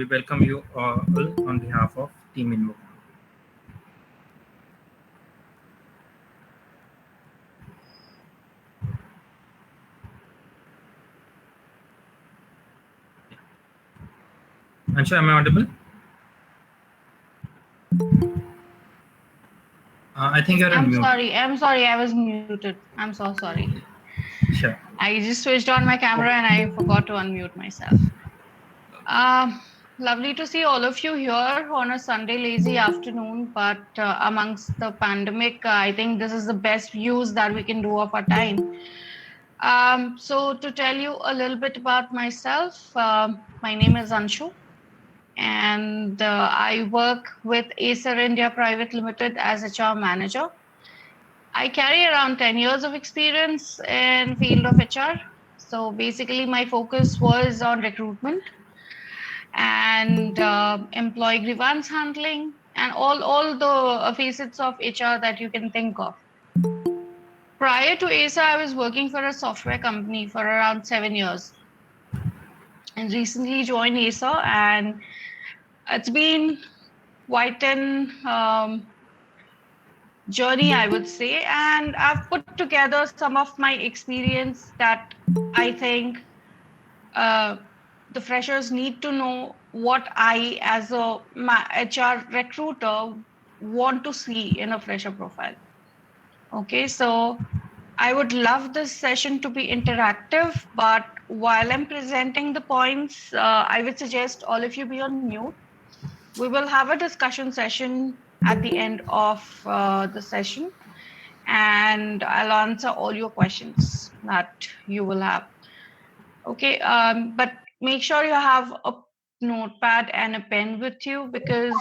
we welcome you all on behalf of Team Invo. Anshu, am I audible? I think you're on mute. I'm sorry, I was muted. I'm so sorry. Sure. I just switched on my camera and I forgot to unmute myself. Lovely to see all of you here on a Sunday lazy afternoon, but amongst the pandemic, I think this is the best use that we can do of our time. So to tell you a little bit about myself, my name is Anshu, and I work with Acer India Private Limited as HR manager. I carry around 10 years of experience in field of HR. So basically my focus was on recruitment and employee grievance handling and all the facets of HR that you can think of. Prior to Acer, I was working for a software company for around 7 years and recently joined Acer, and it's been quite an journey, I would say, and I've put together some of my experience that I think the freshers need to know what I, as a HR recruiter, want to see in a fresher profile. Okay, so I would love this session to be interactive, but while I'm presenting the points, I would suggest all of you be on mute. We will have a discussion session at the end of the session, and I'll answer all your questions that you will have. Okay, but make sure you have a notepad and a pen with you, because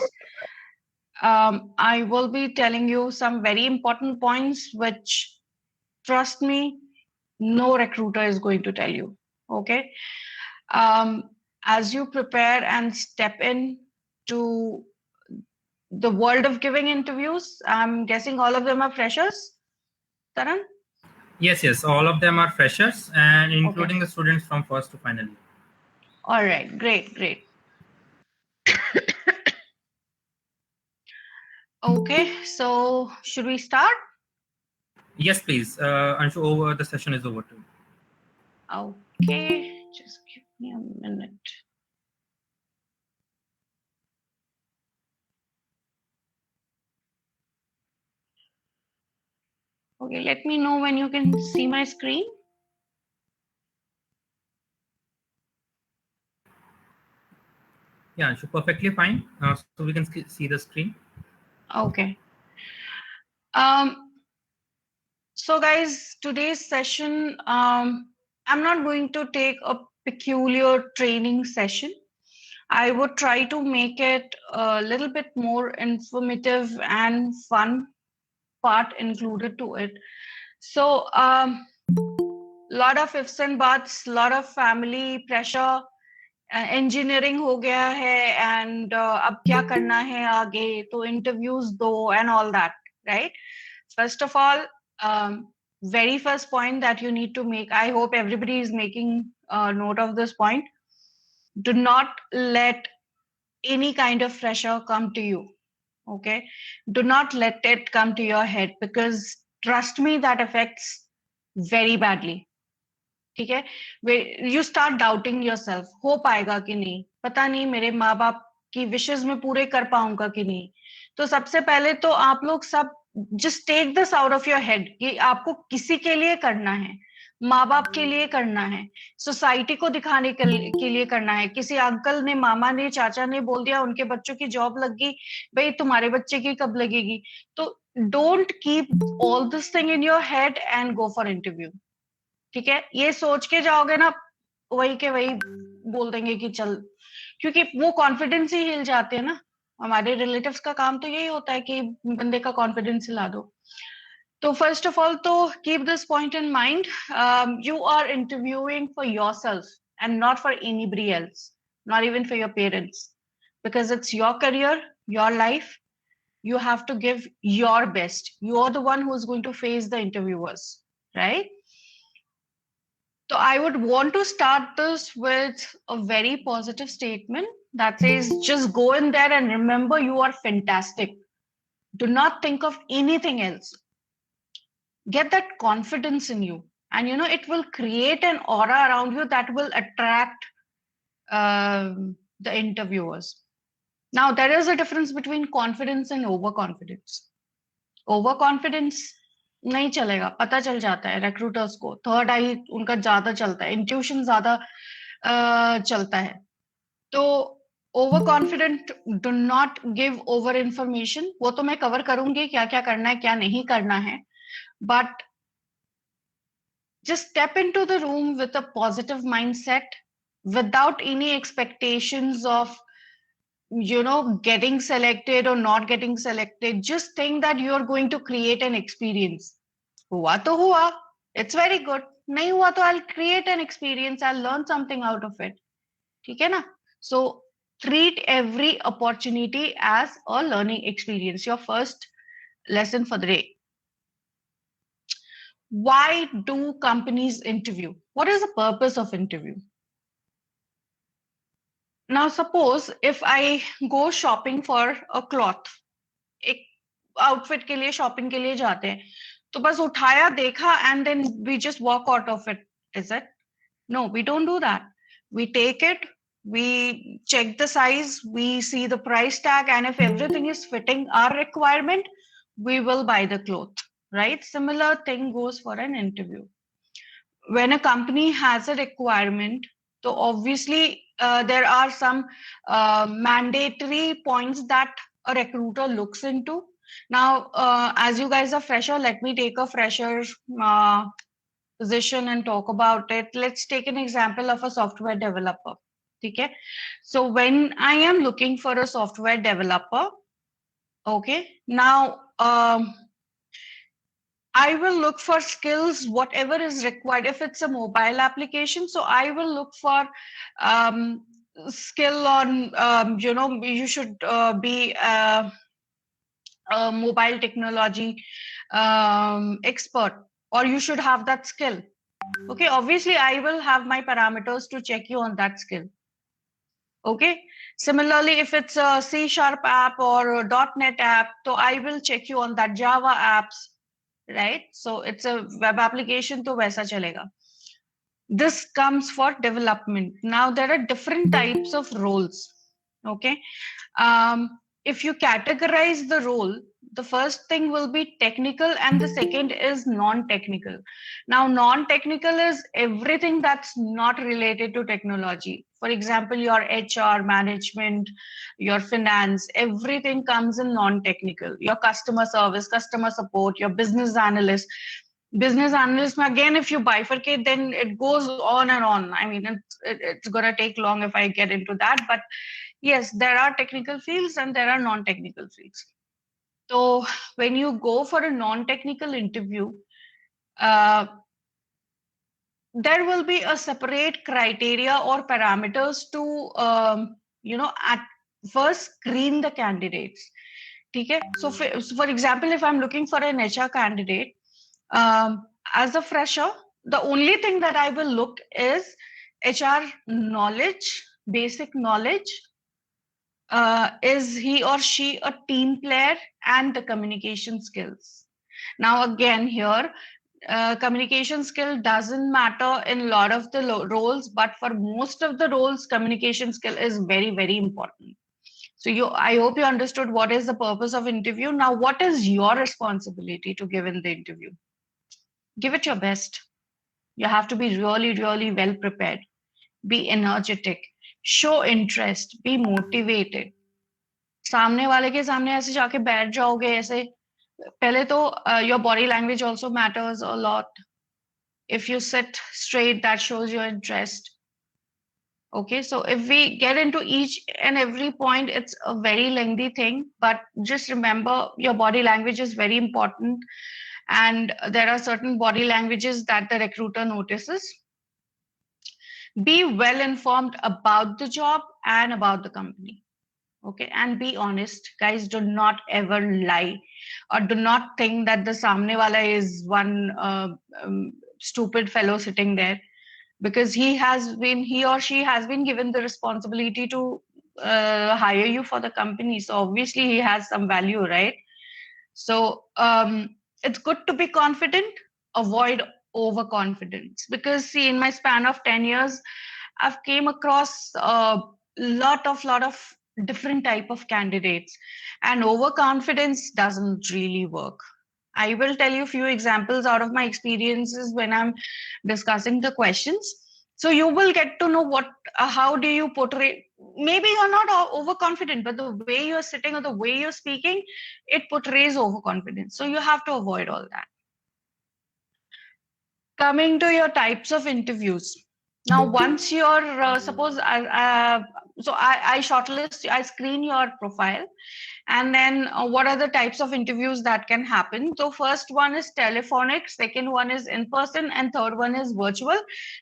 I will be telling you some very important points which, trust me, no recruiter is going to tell you. Okay, as you prepare and step in to the world of giving interviews, I'm guessing all of them are freshers, Taran? Yes, all of them are freshers, and including the students from first to final year. All right, great. Okay, so should we start? Yes, please. Anshu, the session is over to you. Okay, just give me a minute. Okay, let me know when you can see my screen. Yeah, Anshu, perfectly fine. So we can see the screen. Okay. So guys, today's session, I'm not going to take a peculiar training session. I would try to make it a little bit more informative and fun part included to it. So, lot of ifs and buts, lot of family pressure, engineering हो गया है, and अब क्या करना है आगे, तो interviews दो and all that, right? First of all, very first point that you need to make, I hope everybody is making note of this point. Do not let any kind of pressure come to you. Okay, do not let it come to your head, because trust me, that affects very badly. ठीक है, you start doubting yourself, हो पाएगा कि नहीं, पता नहीं मेरे माँ बाप की विशेष में पूरे कर पाऊंगा कि नहीं. तो सबसे पहले तो आप लोग सब just take this out of your head कि आपको किसी के लिए करना है, माँ बाप के लिए करना है, सोसाइटी को दिखाने के लिए करना है. किसी अंकल ने, मामा ने, चाचा ने बोल दिया उनके बच्चों की जॉब लग गई, भाई तुम्हारे बच्चे की कब लगेगी. तो don't keep all this thing in your head and go for interview. ठीक है, ये सोच के जाओगे ना, वही के वही बोल देंगे कि चल, क्योंकि वो कॉन्फिडेंस ही हिल जाते हैं ना. हमारे रिलेटिव्स का काम तो यही होता है कि बंदे का कॉन्फिडेंस हिला दो. तो फर्स्ट ऑफ ऑल तो keep this point in mind, you are interviewing for yourself and not for anybody else, not even for your parents, because it's your career, your life. You have to give your best. You are the one who is going to face the interviewers, right? So I would want to start this with a very positive statement that says, just go in there and remember you are fantastic. Do not think of anything else. Get that confidence in you. And it will create an aura around you that will attract the interviewers. Now, there is a difference between confidence and overconfidence. Overconfidence नहीं चलेगा, पता चल जाता है recruiters को, third आई उनका ज्यादा चलता है, इंट्यूशन ज्यादा चलता है. तो over confident, do not give over information. वो तो मैं कवर करूंगी क्या क्या करना है क्या नहीं करना है, but just step into the room with a positive mindset without any expectations of getting selected or not getting selected. Just think that you are going to create an experience. Hua to hua, it's very good. Nahi hua to I'll create an experience, I'll learn something out of it. ठीक है ना? So treat every opportunity as a learning experience. Your first lesson for the day. Why do companies interview? What is the purpose of interview? Now, suppose if I go shopping for a cloth, एक outfit के लिए shopping के लिए जाते हैं, तो बस उठाया देखा and then we just walk out of it, is it? No, we don't do that. We take it, we check the size, we see the price tag, and if everything is fitting our requirement, we will buy the cloth, right? Similar thing goes for an interview. When a company has a requirement, so obviously there are some mandatory points that a recruiter looks into. Now, as you guys are fresher, let me take a fresher position and talk about it. Let's take an example of a software developer. Okay, so when I am looking for a software developer, okay, now I will look for skills, whatever is required. If it's a mobile application, so I will look for skill on, you should be a mobile technology expert, or you should have that skill. Okay, obviously I will have my parameters to check you on that skill. Okay, similarly, if it's a C# app or a .NET app, so I will check you on that Java apps. Right? So it's a web application, to waisa chalega. This comes for development. Now there are different types of roles. Okay. If you categorize the role, the first thing will be technical and the second is non-technical. Now, non-technical is everything that's not related to technology. For example, your HR, management, your finance, everything comes in non-technical. Your customer service, customer support, your business analyst. Business analyst, again, if you bifurcate, then it goes on and on. I mean, it's going to take long if I get into that. But yes, there are technical fields and there are non-technical fields. So when you go for a non-technical interview, there will be a separate criteria or parameters to, at first screen the candidates. Okay? So for example, if I'm looking for an HR candidate, as a fresher, the only thing that I will look is HR knowledge, basic knowledge. Is he or she a team player, and the communication skills. Now, again, here, communication skill doesn't matter in a lot of the roles, but for most of the roles, communication skill is very, very important. So I hope you understood what is the purpose of interview. Now, what is your responsibility to give in the interview? Give it your best. You have to be really, really well prepared. Be energetic. Show interest. Be motivated. सामने वाले के सामने ऐसे जाके बैठ जाओगे ऐसे, पहले तो your body language also matters a lot. If you sit straight, that shows your interest. Okay, so if we get into each and every point, it's a very lengthy thing, but just remember your body language is very important. And there are certain body languages that the recruiter notices. Be well informed about the job and about the company. Okay, and be honest, guys. Do not ever lie, or do not think that the samne wala is one stupid fellow sitting there. because he or she has been given the responsibility to hire you for the company. So obviously he has some value, right? So it's good to be confident, avoid overconfidence, because see, in my span of 10 years, I've came across a lot of different type of candidates, and overconfidence doesn't really work. I will tell you a few examples out of my experiences when I'm discussing the questions. So you will get to know how do you portray. Maybe you're not overconfident, but the way you're sitting or the way you're speaking, it portrays overconfidence. So you have to avoid all that. Coming to your types of interviews. Now, once you're suppose I shortlist, I screen your profile, and then what are the types of interviews that can happen? So first one is telephonic, second one is in person, and third one is virtual.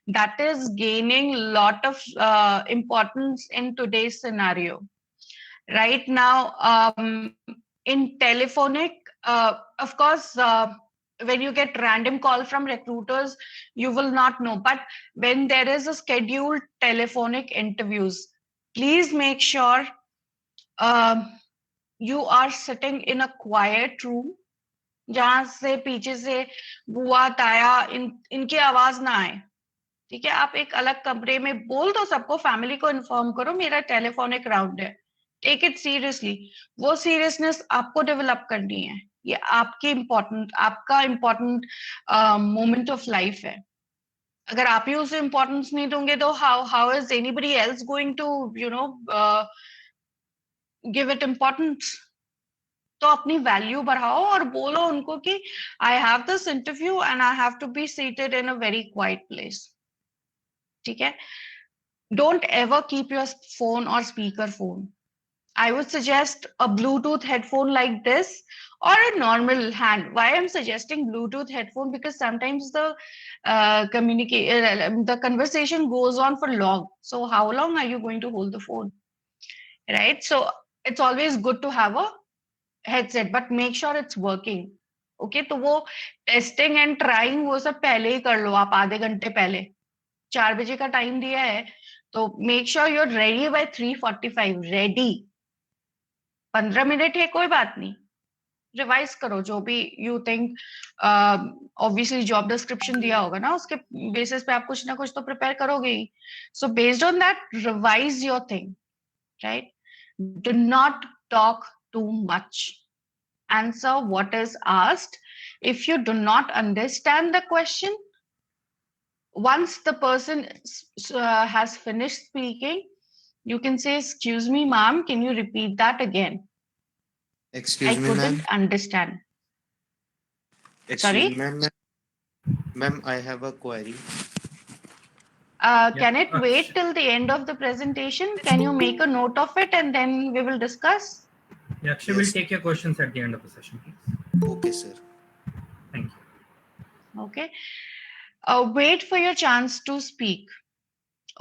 That is gaining a lot of importance in today's scenario. Right now, in telephonic, of course, when you get random call from recruiters, you will not know. But when there is a scheduled telephonic interviews, please make sure you are sitting in a quiet room, जहां से पीछे से बुआ ताया इनकी आवाज ना आए. ठीक है, आप एक अलग कमरे में बोल दो सबको, फैमिली को इन्फॉर्म करो मेरा टेलीफोनिक राउंड है. Take it seriously. वो सीरियसनेस आपको डेवलप करनी है. ये आपका इम्पोर्टेंट मोमेंट ऑफ लाइफ है. अगर आप ही उसे इम्पोर्टेंस नहीं दोगे तो how is anybody else going to give it importance. तो अपनी वैल्यू बढ़ाओ और बोलो उनको कि I have this interview and I have to be seated in a very quiet place. ठीक है. Don't ever keep your phone or speaker phone. I would suggest a Bluetooth headphone like this or a normal hand. Why I'm suggesting Bluetooth headphone? Because sometimes the the conversation goes on for long. So how long are you going to hold the phone? Right? So it's always good to have a headset, but make sure it's working. Okay, तो वो testing and trying वो सब पहले ही कर लो आप, आधे घंटे पहले. 4 बजे का टाइम दिया है तो make sure you are ready by 3:45. Ready. 15 minute है, कोई बात नहीं, रिवाइज करो जो भी you think. Obviously job description दिया होगा ना, उसके बेसिस पे आप कुछ ना कुछ तो प्रिपेयर करोगे ही. So based on that revise your thing. Right. Do not talk too much. Answer what is asked. If you do not understand the question, once the person has finished speaking, you can say, excuse me, ma'am, can you repeat that again? Excuse me, I couldn't understand. Sorry? Ma'am, I have a query. Can it wait till the end of the presentation? Can you make a note of it and then we will discuss? Yeah, Akshay will take your questions at the end of the session, please. Okay, sir. Thank you. Okay. Wait for your chance to speak.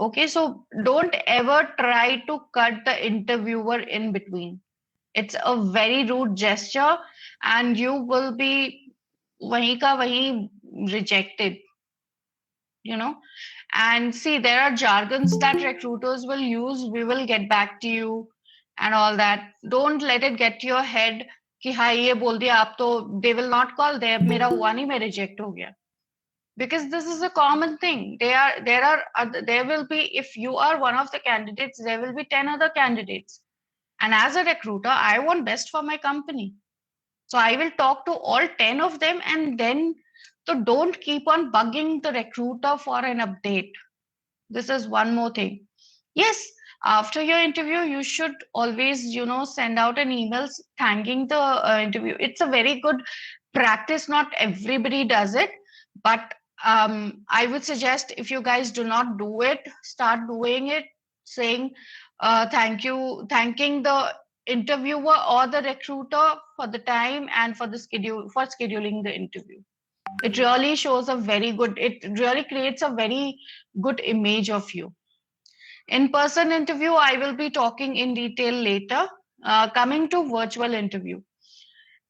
Okay, so don't ever try to cut the interviewer in between. It's a very rude gesture and you will be wahi ka wahi rejected. You know, and see, there are jargons that recruiters will use. We will get back to you and all that. Don't let it get to your head कि हाँ ये बोल दिया आप तो they will not call. There मेरा हुआ नहीं, मैं reject हो गया. Because this is a common thing. There will be, if you are one of the candidates, there will be 10 other candidates. And as a recruiter, I want best for my company. So I will talk to all 10 of them, and then so don't keep on bugging the recruiter for an update. This is one more thing. Yes, after your interview, you should always, send out an email thanking the interview. It's a very good practice. Not everybody does it, but I would suggest if you guys do not do it, start doing it, saying thank you, thanking the interviewer or the recruiter for the time and for the scheduling the interview. It really shows it really creates a very good image of you. In-person interview, I will be talking in detail later. Coming to virtual interview.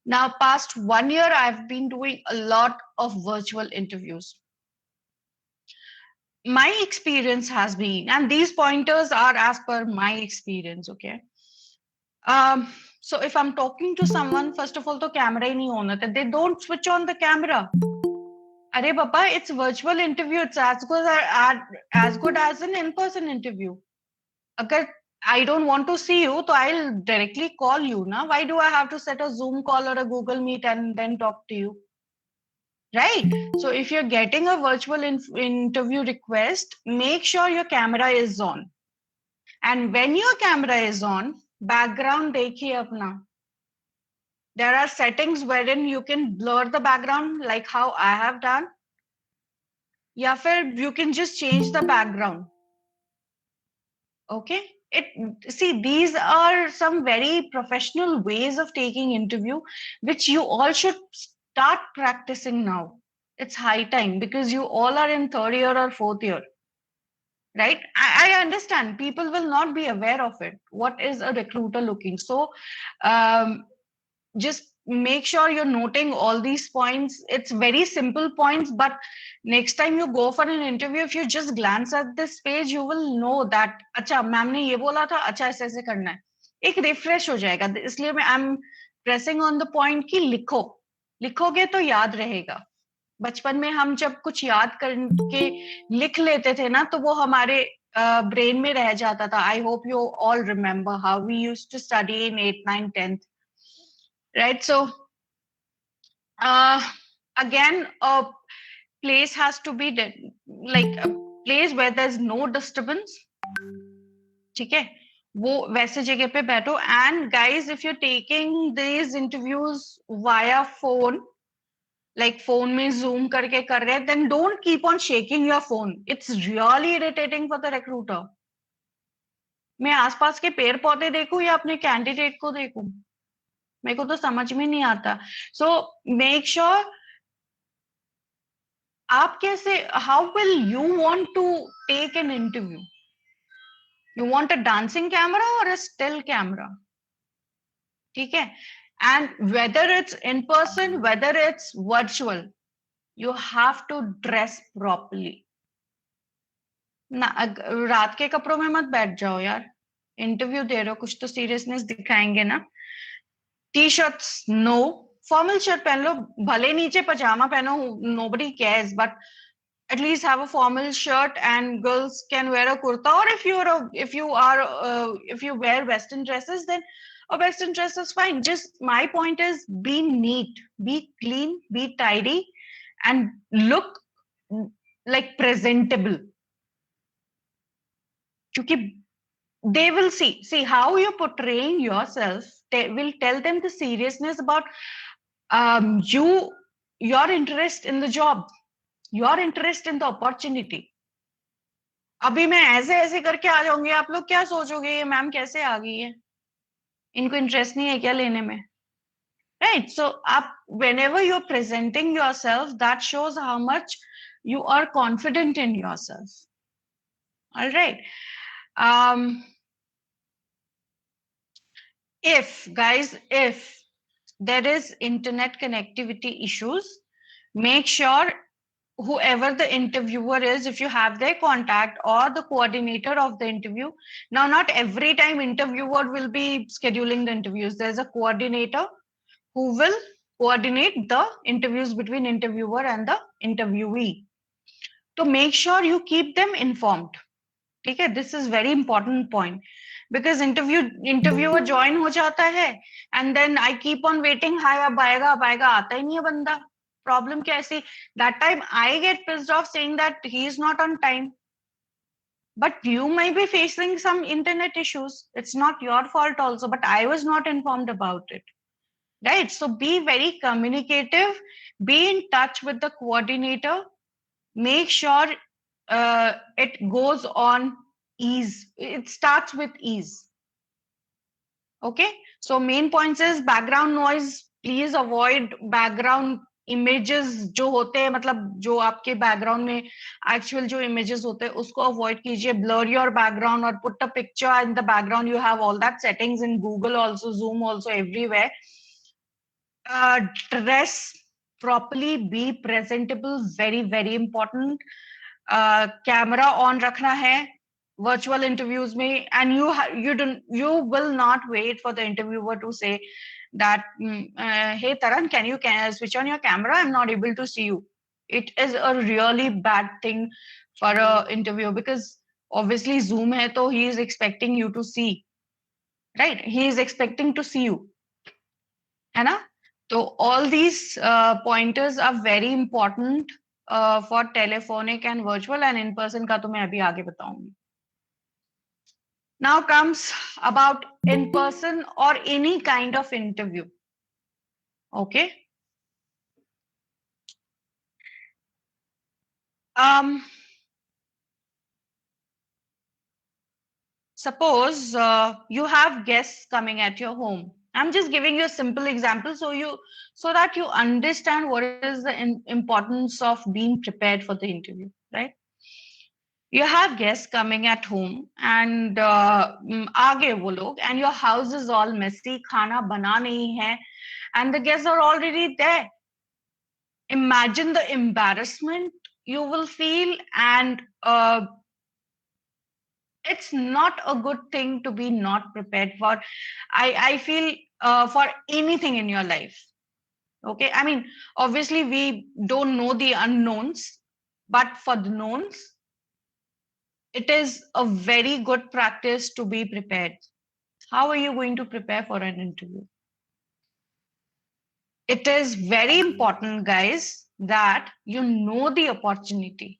Now, past 1 year, I've been doing a lot of virtual interviews. my experience has been, and these pointers are as per my experience, okay? So if I'm talking to someone, first of all, the camera hi nahi on hota. They don't switch on the camera. Arey Baba, it's virtual interview. It's as good as an in-person interview. Agar I don't want to see you, so I'll directly call you. Na? Why do I have to set a Zoom call or a Google Meet and then talk to you? Right? So if you're getting a virtual interview request, make sure your camera is on. And when your camera is on, background dekhiye apna. There are settings wherein you can blur the background like how I have done. Ya fir you can just change the background. Okay? See, these are some very professional ways of taking interview, which you all should start practicing now. It's high time because you all are in third year or fourth year. Right? I understand people will not be aware of it. What is a recruiter looking? So just make sure you're noting all these points. It's very simple points, but next time you go for an interview, if you just glance at this page, you will know that अच्छा ma'am ने ये बोला था, अच्छा ऐसे ऐसे करना है. एक refresh हो जाएगा. इसलिए मैं I'm pressing on the point कि लिखो. लिखोगे तो याद रहेगा. बचपन में हम जब कुछ याद करके लिख लेते थे ना, तो वो हमारे ब्रेन में रह जाता था. I hope you all remember how we used to study in 8th, 9th, 10th. Right? So again, a place has to be like a place where there's no disturbance. ठीक है? वो वैसे जगह पे बैठो. And guys, if you're taking these interviews via phone, like phone में zoom करके कर रहे हैं, then don't keep on shaking your phone. It's really irritating for the recruiter. मैं आसपास के पेड़ पौधे देखूं या अपने कैंडिडेट को देखूं, मेरे को तो समझ में नहीं आता. So make sure आप कैसे, how will you want to take an interview? You want a dancing camera or a still camera? ठीक है? And whether it's in person, whether it's virtual, you have to dress properly. ना रात के कपड़ों में मत बैठ जाओ यार. इंटरव्यू दे रहे हो, कुछ तो सीरियसनेस दिखाएंगे ना. T shirts no, formal shirt पहन लो, भले नीचे पजामा पहनो, nobody cares, but at least have a formal shirt, and girls can wear a kurta, or if you wear western dresses, then a western dress is fine. Just my point is, be neat, be clean, be tidy, and look like presentable. Because they will see how you're portraying yourself will tell them the seriousness about your interest in the job, your interest in the opportunity. अभी मैं ऐसे ऐसे करके आ जाऊंगी, आप लोग क्या सोचोगे, ये मैम कैसे आ गई है, इनको इंटरेस्ट नहीं है क्या लेने में. Right? So whenever you're presenting yourself, that shows how much you are confident in yourself. All right. If there is internet connectivity issues, make sure whoever the interviewer is, if you have their contact or the coordinator of the interview. Now, not every time interviewer will be scheduling the interviews. There's a coordinator who will coordinate the interviews between interviewer and the interviewee. So make sure you keep them informed. Okay, this is very important point, because interviewer join हो जाता है and then I keep on waiting, हाय अब आएगा आता ही नहीं है बंदा. Problem क्या है? That time I get pissed off saying that he is not on time. But you might be facing some internet issues. It's not your fault also, but I was not informed about it. Right? So be very communicative, be in touch with the coordinator, make sure it goes on ease. It starts with ease. Okay? So main points is background noise. Please avoid background images जो होते हैं, मतलब जो आपके background में actual जो images होते हैं उसको avoid कीजिए. Blur your background or put a picture in the background. You have all that settings in Google also, Zoom also, everywhere. Dress properly, be presentable, very, very important. Camera on रखना है virtual interviews में, and you will not wait for the interviewer to say that hey Taran, can you switch on your camera, I'm not able to see you. It is a really bad thing for a interview, because obviously Zoom hai, to he is expecting you to see, right? He is expecting to see you, है ना? So all these pointers are very important for telephonic and virtual, and in person का तो मैं अभी आगे बताऊंगी. Now comes about in person or any kind of interview. Okay. Suppose you have guests coming at your home. I'm just giving you a simple example so that you understand what is the importance of being prepared for the interview, right? You have guests coming at home, and आगे वो लोग, and your house is all messy, खाना बना नहीं है, and the guests are already there. Imagine the embarrassment you will feel, and it's not a good thing to be not prepared for. I feel for anything in your life. Okay, I mean, obviously we don't know the unknowns, but for the knowns, it is a very good practice to be prepared. How are you going to prepare for an interview? It is very important, guys, that you know the opportunity.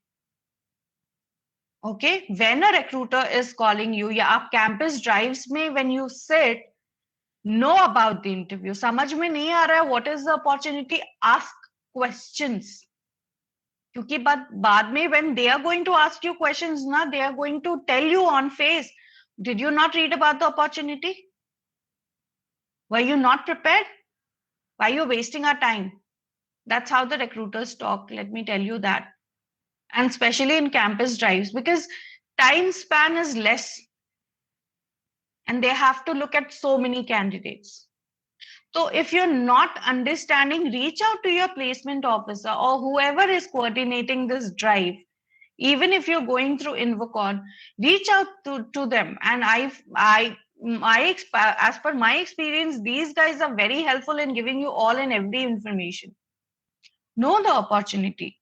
Okay, when a recruiter is calling you, या आप campus drives में when you sit, know about the interview. समझ में नहीं आ रहा है, what is the opportunity? Ask questions. क्योंकि बाद में when they are going to ask you questions, ना, they are going to tell you on face, did you not read about the opportunity? Were you not prepared? Why are you wasting our time? That's how the recruiters talk, let me tell you that. And especially in campus drives, because time span is less and they have to look at so many candidates. So if you're not understanding, reach out to your placement officer or whoever is coordinating this drive. Even if you're going through Invocon, reach out to them. And as per my experience, these guys are very helpful in giving you all and every information. Know the opportunity.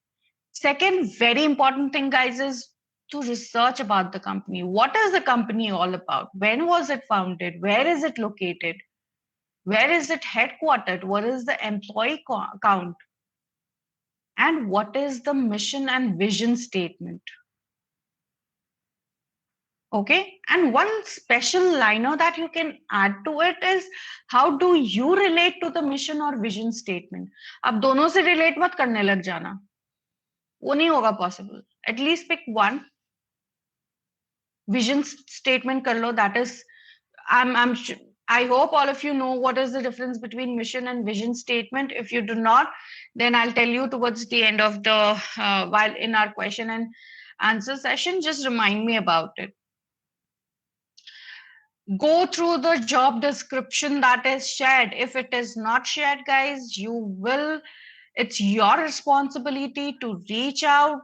Second very important thing, guys, is to research about the company. What is the company all about? When was it founded? Where is it located? Where is it headquartered? What is the employee count? And what is the mission and vision statement? Okay, and one special liner that you can add to it is, how do you relate to the mission or vision statement? अब दोनों से relate मत करने लग जाना, वो नहीं होगा possible. At least pick one. Vision statement कर लो, that is, I hope all of you know what is the difference between mission and vision statement. If you do not, then I'll tell you towards the end of the while in our question and answer session. Just remind me about it. Go through the job description that is shared. If it is not shared, guys, it's your responsibility to reach out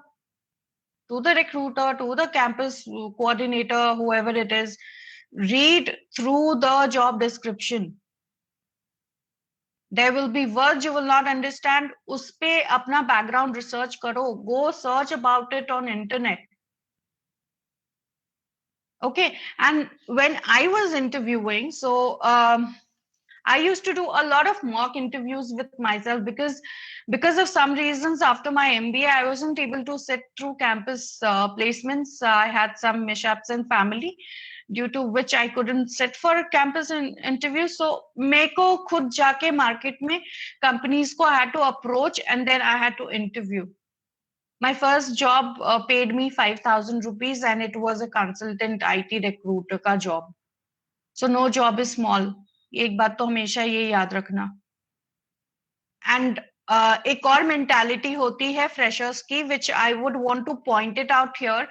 to the recruiter, to the campus coordinator, whoever it is. Read through the job description. There will be words you will not understand. उस पे अपना background research करो. Go search about it on internet. Okay, and when I was interviewing, so I used to do a lot of mock interviews with myself, because of some reasons after my MBA, I wasn't able to sit through campus placements. I had some mishaps in family, due to which I couldn't sit for a campus interview. So मेरे को खुद जाके market में companies को I had to approach, and then I had to interview. My first job paid me 5,000 rupees, and it was a consultant IT recruiter का job. So no job is small. एक बात तो हमेशा ये याद रखना. And एक और mentality होती है freshers की, which I would want to point it out here,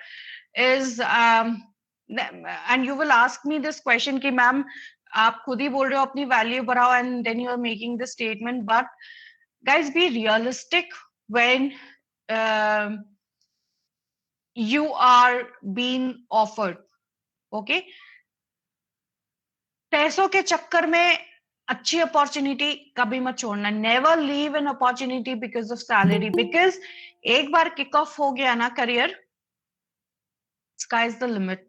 is and you will ask me this question कि ma'am, आप खुद ही बोल रहे हो अपनी value बढ़ाओ, and then you are making the statement. But guys, be realistic when you are being offered. Okay, पैसों के चक्कर में अच्छी अपॉर्चुनिटी कभी मत छोड़ना. Never leave an opportunity because of salary, because एक बार किक ऑफ हो गया ना career, sky is the limit.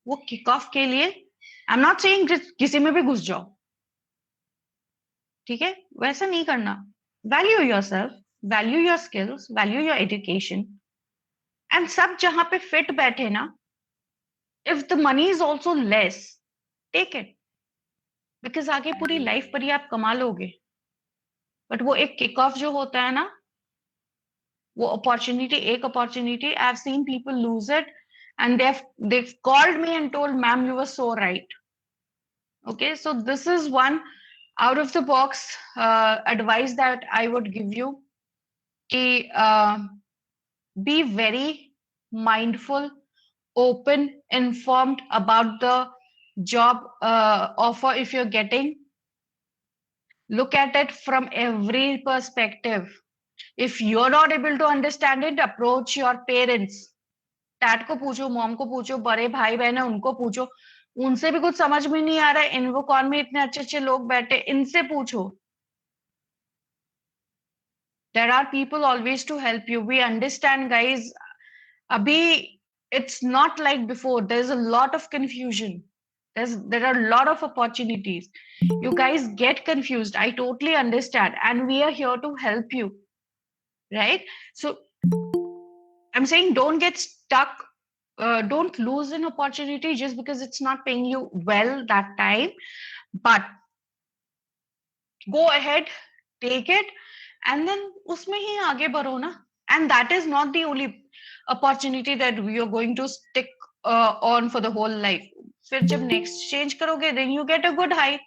वो किक ऑफ के लिए आई एम नॉट सेइंग किसी में भी घुस जाओ, ठीक है, वैसा नहीं करना. Value yourself, value your skills, value your education, and सब जहां पे फिट बैठे ना, if the money is also less, take it, because आगे पूरी लाइफ पर ही आप कमा लोगे. बट वो एक किक ऑफ जो होता है ना, वो अपॉर्चुनिटी, एक opportunity, I have seen people lose it and they've called me and told, ma'am, you were so right. Okay, so this is one out of the box advice that I would give you. Be very mindful, open, informed about the job offer if you're getting. Look at it from every perspective. If you're not able to understand it, approach your parents. Dad को पूछो, mom को पूछो, बड़े भाई बहन है उनको पूछो, उनसे भी कुछ समझ में नहीं आ रहा है, इन्वोकॉन में इतने अच्छे अच्छे लोग बैठे, इनसे पूछो. There are people always to help you. We understand guys, अभी it's not like before. There's a lot of confusion. There are a lot of opportunities. You guys get confused. I totally understand, and we are here to help you, right? So I'm saying don't get stuck. Don't lose an opportunity just because it's not paying you well that time. But go ahead, take it, and then उसमें ही आगे बढ़ो ना. And that is not the only opportunity that you're going to stick on for the whole life. फिर जब next change करोगे, then you get a good high.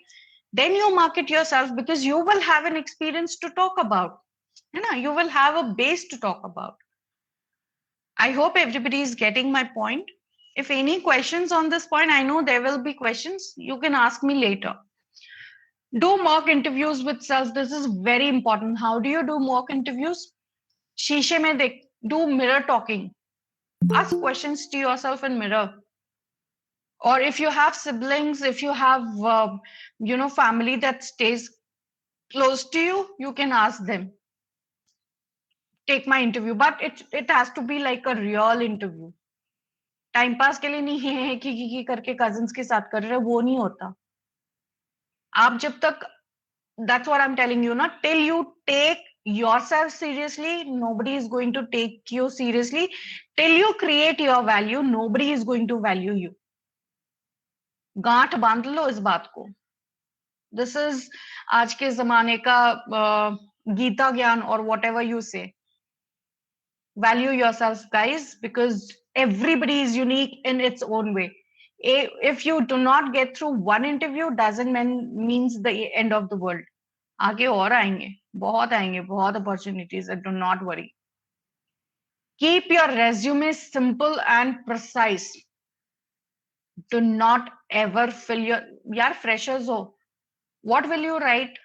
Then you market yourself because you will have an experience to talk about. You know, you will have a base to talk about. I hope everybody is getting my point. If any questions on this point, I know there will be questions. You can ask me later. Do mock interviews with self. This is very important. How do you do mock interviews? शीशे में देख, do mirror talking. Ask questions to yourself in mirror. Or if you have siblings, if you have, family that stays close to you, you can ask them. Take my interview, but it has to be like a real interview. Time pass के लिए नहीं है कि करके cousins के साथ कर रहे, वो नहीं होता. आप जब तक, that's what I'm telling you, ना, till you take yourself seriously, nobody is going to take you seriously. Till you create your value, nobody is going to value you. गांठ बांध लो इस बात को. This is आज के जमाने का गीता ज्ञान or whatever you say. Value yourself, guys, because everybody is unique in its own way. If you do not get through one interview, doesn't means the end of the world. आगे और आएंगे, बहुत opportunities. Do not worry. Keep your resume simple and precise. Do not ever fill your, yaar freshers ho, what will you write?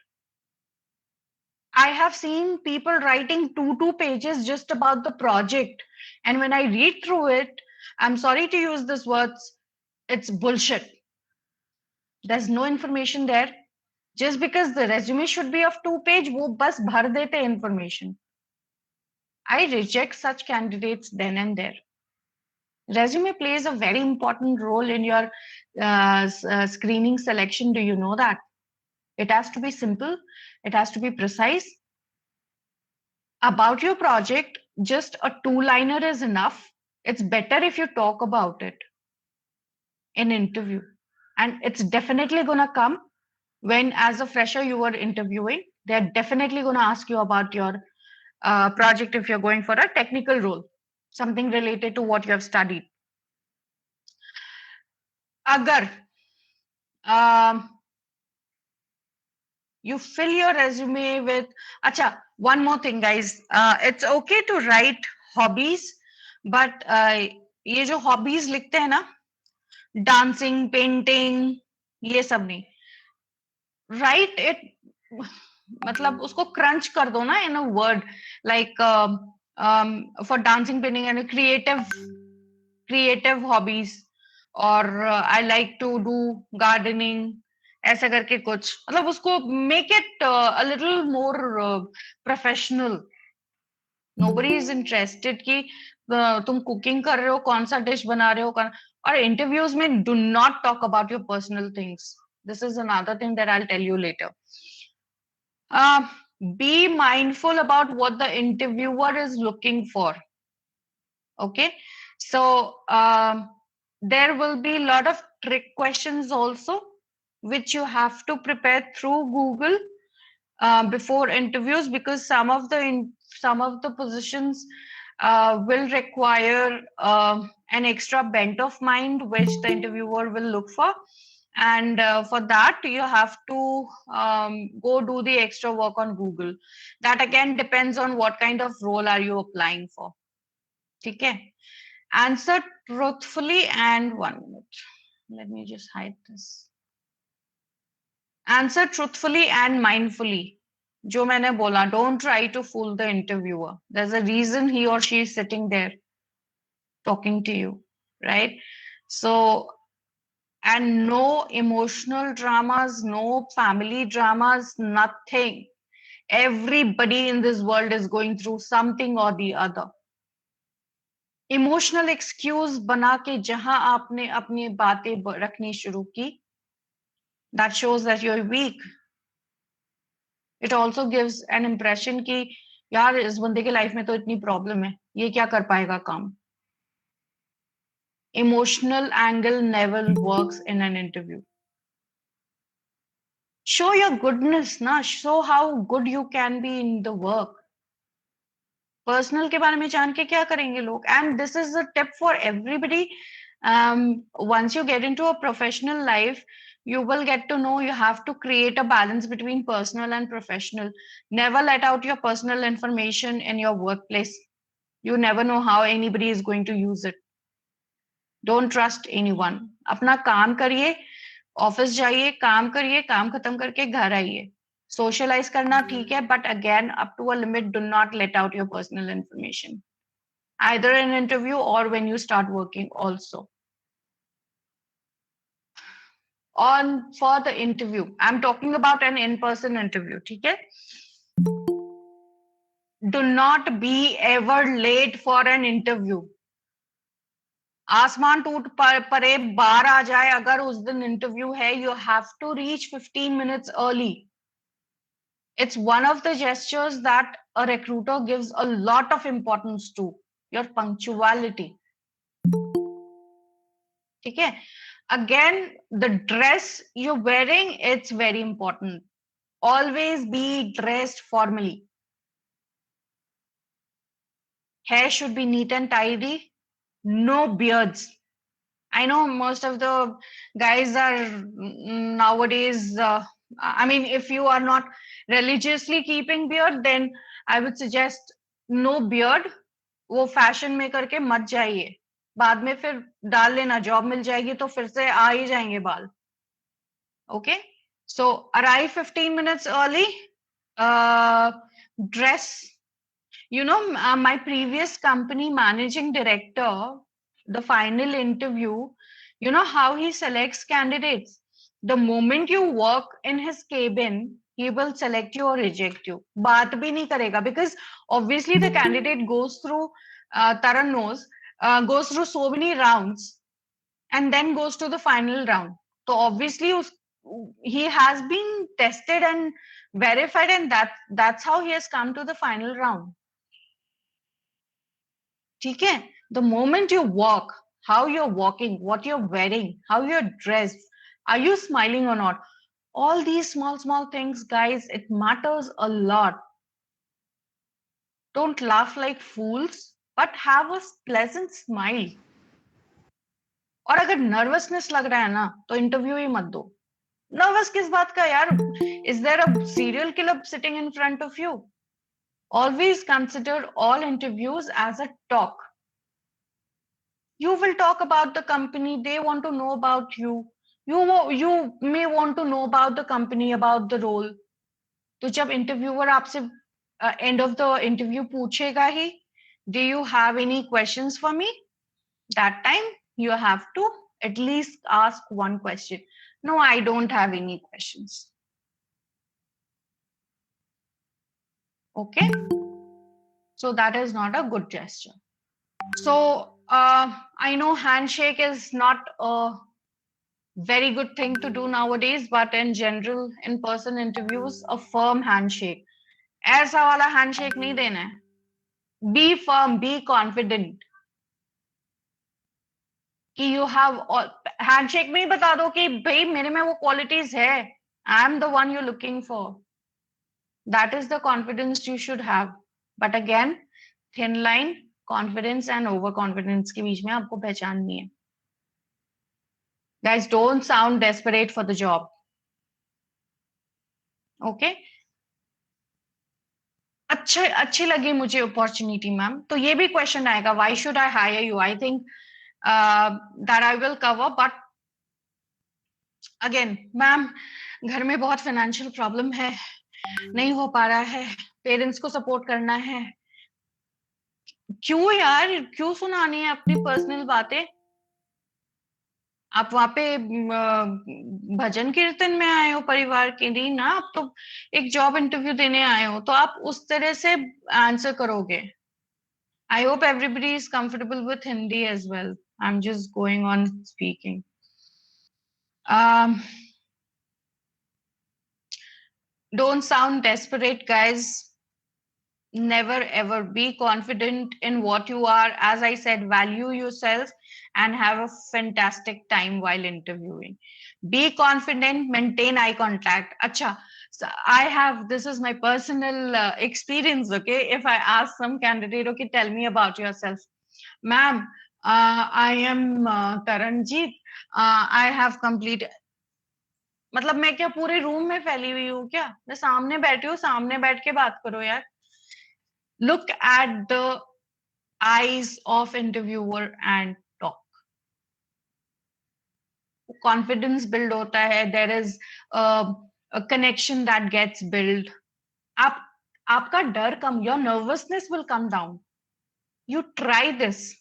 I have seen people writing 2 pages just about the project, and when I read through it, I'm sorry to use this words, it's bullshit. There's no information there. Just because the resume should be of 2 pages, wo bas bhar dete information. I reject such candidates then and there. Resume plays a very important role in your screening selection. Do you know that? It has to be simple. It has to be precise. About your project, just a 2-liner is enough. It's better if you talk about it in interview. And it's definitely going to come when, as a fresher, you are interviewing. They're definitely going to ask you about your project if you're going for a technical role, something related to what you have studied. Agar you fill your resume with, acha, one more thing, guys. It's okay to write hobbies, but ये जो hobbies लिखते हैं ना, dancing, painting, ये सब नहीं. Write it, मतलब उसको crunch कर दो ना in a word, like for dancing, painting, and creative hobbies, or I like to do gardening. ऐसा करके कुछ मतलब उसको make it a little more professional. Nobody is interested कि तुम कुकिंग कर रहे हो, कौन सा डिश बना रहे हो, और इंटरव्यूज में do not talk about your personal things. This is another thing that I'll tell you later. Uh, be mindful about what the interviewer is looking for. Okay, so there will be a lot of trick questions also, which you have to prepare through Google before interviews, because some of the positions will require an extra bent of mind, which the interviewer will look for. And for that, you have to go do the extra work on Google. That again depends on what kind of role are you applying for. Okay. Answer truthfully and 1 minute. Let me just hide this. Answer truthfully and mindfully. जो मैंने बोला, don't try to fool the interviewer. There's a reason he or she is sitting there talking to you, right? So, and no emotional dramas, no family dramas, nothing. Everybody in this world is going through something or the other. Emotional excuse बना के जहां आपने अपनी बातें रखनी शुरू की, that shows that you are weak. It also gives an impression कि यार इस बंदे के लाइफ में तो इतनी प्रॉब्लम है, ये क्या कर पाएगा काम. Emotional angle never works in an interview. Show your goodness ना, show how good you can be in the work. Personal के बारे में जान के क्या करेंगे लोग. And this is a tip for everybody. Once you get into a professional life, you will get to know you have to create a balance between personal and professional. Never let out your personal information in your workplace. You never know how anybody is going to use it. Don't trust anyone. अपना काम करिए, office जाइए, काम करिए, काम खत्म करके घर आइए. Socialize करना ठीक है, but again, up to a limit, do not let out your personal information, either in an interview or when you start working also. On for the interview, I'm talking about an in-person interview, ठीक है? Do not be ever late for an interview. आसमान टूट पड़े, बाढ़ आ जाए, अगर उस दिन इंटरव्यू है, you have to reach 15 minutes early. It's one of the gestures that a recruiter gives a lot of importance to, your punctuality. Okay. Again, the dress you're wearing, it's very important. Always be dressed formally. Hair should be neat and tidy. No beards. I know most of the guys are nowadays, I mean, if you are not religiously keeping beard, then I would suggest no beard. वो fashion में करके मत जाइए, बाद में फिर डाल लेना, जॉब मिल जाएगी तो फिर से आ ही जाएंगे बाल. Okay, so arrive 15 minutes early. Dress. You know, my previous company managing director, the final interview, you know how he selects candidates? The moment you walk in his cabin, he will select you or reject you. बात भी नहीं करेगा, because obviously the candidate goes through, Taran knows, goes through so many rounds and then goes to the final round. So obviously he has been tested and verified, and that's how he has come to the final round. ठीक है? The moment you walk, how you're walking, what you're wearing, how you're dressed, are you smiling or not? All these small things, guys, it matters a lot. Don't laugh like fools, but have a pleasant smile. और अगर nervousness लग रहा है ना, तो interview ही मत दो. Nervous किस बात का यार? Is there a serial killer sitting in front of you? Always consider all interviews as a talk. You will talk about the company, they want to know about you. You may want to know about the company, about the role. तो जब interviewer आपसे end of the interview पूछेगा ही, Do you have any questions for me? That time you have to at least ask one question. No, I don't have any questions. Okay, so that is not a good gesture. So I know handshake is not a very good thing to do nowadays, but in general, in person interviews, a firm handshake. ऐसा वाला handshake नहीं देना है. Be firm, be confident. कि you have handshake में ही बता दो कि भाई मेरे में वो qualities है. I am the one you're looking for. That is the confidence you should have. But again, thin line, confidence and overconfidence के बीच में आपको पहचाननी है. Guys, don't sound desperate for the job. Okay? अच्छी लगी मुझे अपॉर्चुनिटी मैम. तो ये भी क्वेश्चन आएगा, why should I hire you? I think that I will cover, but again, ma'am घर में बहुत फाइनेंशियल प्रॉब्लम है, नहीं हो पा रहा है, पेरेंट्स को सपोर्ट करना है. क्यों यार, क्यों सुनानी है अपनी पर्सनल बातें? आप वहां पे भजन कीर्तन में आए हो परिवार के लिए ना, आप तो एक जॉब इंटरव्यू देने आए हो, तो आप उस तरह से आंसर करोगे. I hope everybody is comfortable with Hindi as well. I'm just going on speaking. Don't sound desperate, guys. Never ever. Be confident in what you are. As I said, value yourself and have a fantastic time while interviewing. Be confident, maintain eye contact. Acha, so this is my personal experience, okay? If I ask some candidate, okay, tell me about yourself. Ma'am, I am Taranjeet. I have completed. मतलब मैं क्या पूरे room में फैली हुई हूँ क्या? मैं सामने बैठी हूँ, सामने बैठ के बात करो यार. Look at the eyes of interviewer and talk. Confidence build होता है. There is a connection that gets built. आपका डर कम, your nervousness will come down. You try this.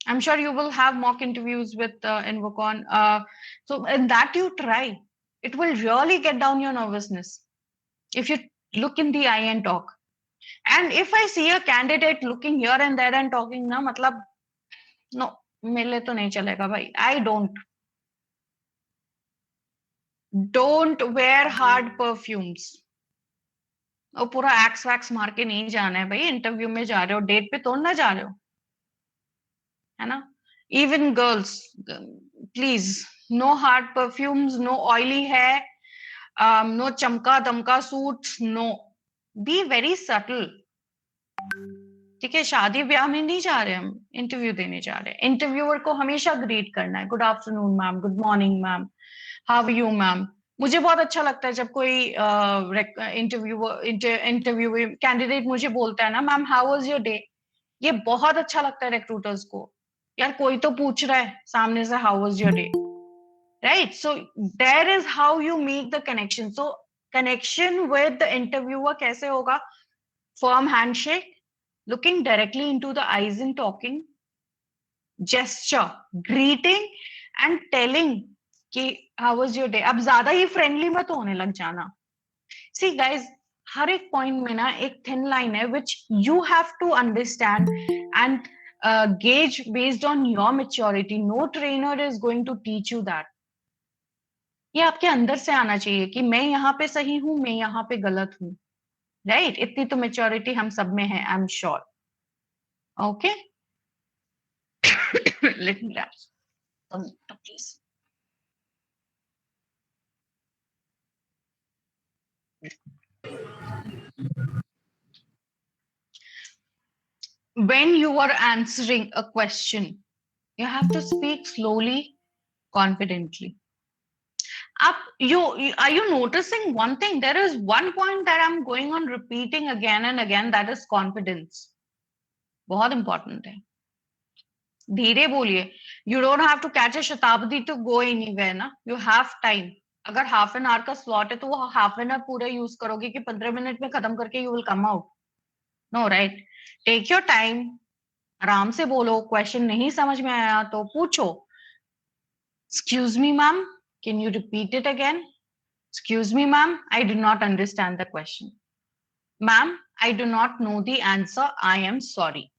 I'm sure you will have mock interviews with Invocon. So in that you try. It will really get down your nervousness if you look in the eye and talk. And if I see a candidate looking here and there and talking, na, matlab, no, मेरे तो नहीं चलेगा भाई. I don't wear hard perfumes. और पूरा x wax मार के नहीं जाना है भाई. इंटरव्यू में जा रहे हो, डेट पे तो ना जा रहे हो, है ना? Even girls, please, no hard perfumes, no oily hair, no chamka damka suits, no. Be very subtle. ठीक है, शादी ब्याह में नहीं जा रहे, हम इंटरव्यू देने जा रहे हैं. इंटरव्यूअर को हमेशा ग्रीट करना है. Good afternoon ma'am, good morning ma'am, how are you ma'am. मुझे बहुत अच्छा लगता है जब कोई इंटरव्यू कैंडिडेट मुझे बोलता है ना, ma'am how was your day. ये बहुत अच्छा लगता है रिक्रूटर्स को. यार कोई तो पूछ रहा है सामने से how was your day, right? So there is how you make the connection. So connection with the interviewer कैसे होगा? Firm handshake, looking directly into the eyes and talking, gesture, greeting and telling कि how was your day. अब ज्यादा ही friendly मत होने लग जाना. See guys, हर एक पॉइंट में ना एक थिन लाइन है which you have to understand and gauge based on your maturity. No trainer is going to teach you that. ये आपके अंदर से आना चाहिए कि मैं यहाँ पे सही हूँ, मैं यहाँ पे गलत हूँ, राइट? इतनी तो मेच्योरिटी हम सब में है, I am sure. Okay, let me grab some water, please. When you are answering a question, you have to speak slowly, confidently. Are you noticing one thing? There is one point that I'm going on repeating again and again, that is confidence. बहुत important है. धीरे बोलिए. You don't have to catch a शताब्दी to go anywhere ना. You have time. अगर half an hour का slot है तो वो half an hour पूरा यूज करोगे कि 15 मिनट में खत्म करके you will come out. No right, take your time, आराम से बोलो, क्वेश्चन नहीं समझ में आया तो पूछो, excuse me ma'am, can you repeat it again, excuse me ma'am, I do not understand the question, ma'am I do not know the answer, I am sorry,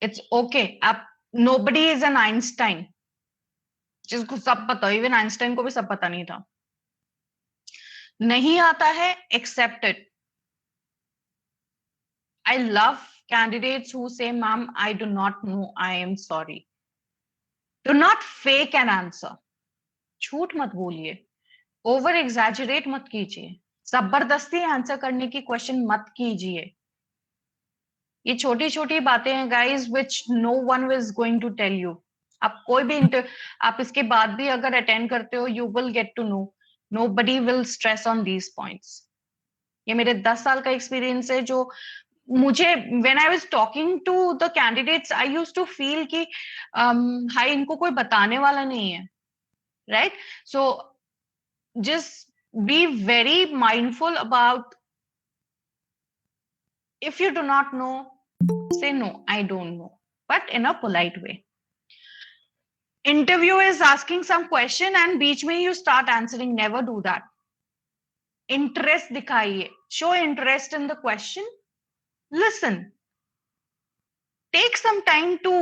it's okay. आप, नोबडी इज एन आइंस्टाइन, जिसको सब पता, even Einstein को भी सब पता नहीं था। नहीं आता है, except it. I love candidates who say, ma'am, I do not know, I am sorry. Do not fake an answer. झूठ मत बोलिए, ओवर एग्जैजरेट मत कीजिए, जबरदस्ती आंसर करने की क्वेश्चन मत कीजिए। ये छोटी छोटी बातें हैं guys, which no one is going to tell you. आप कोई भी आप इसके बाद भी अगर अटेंड करते हो, you will get to know, nobody will stress on these points. ये मेरे 10 साल का एक्सपीरियंस है, जो मुझे, when I was talking to the candidates, I used to feel कि हाय, इनको कोई बताने वाला नहीं है, right? So just be very mindful about, if you do not know, say no, I don't know, but in a polite way. Interview is asking some question and बीच में you start answering, never do that. Interest दिखाइए, show interest in the question, listen, take some time to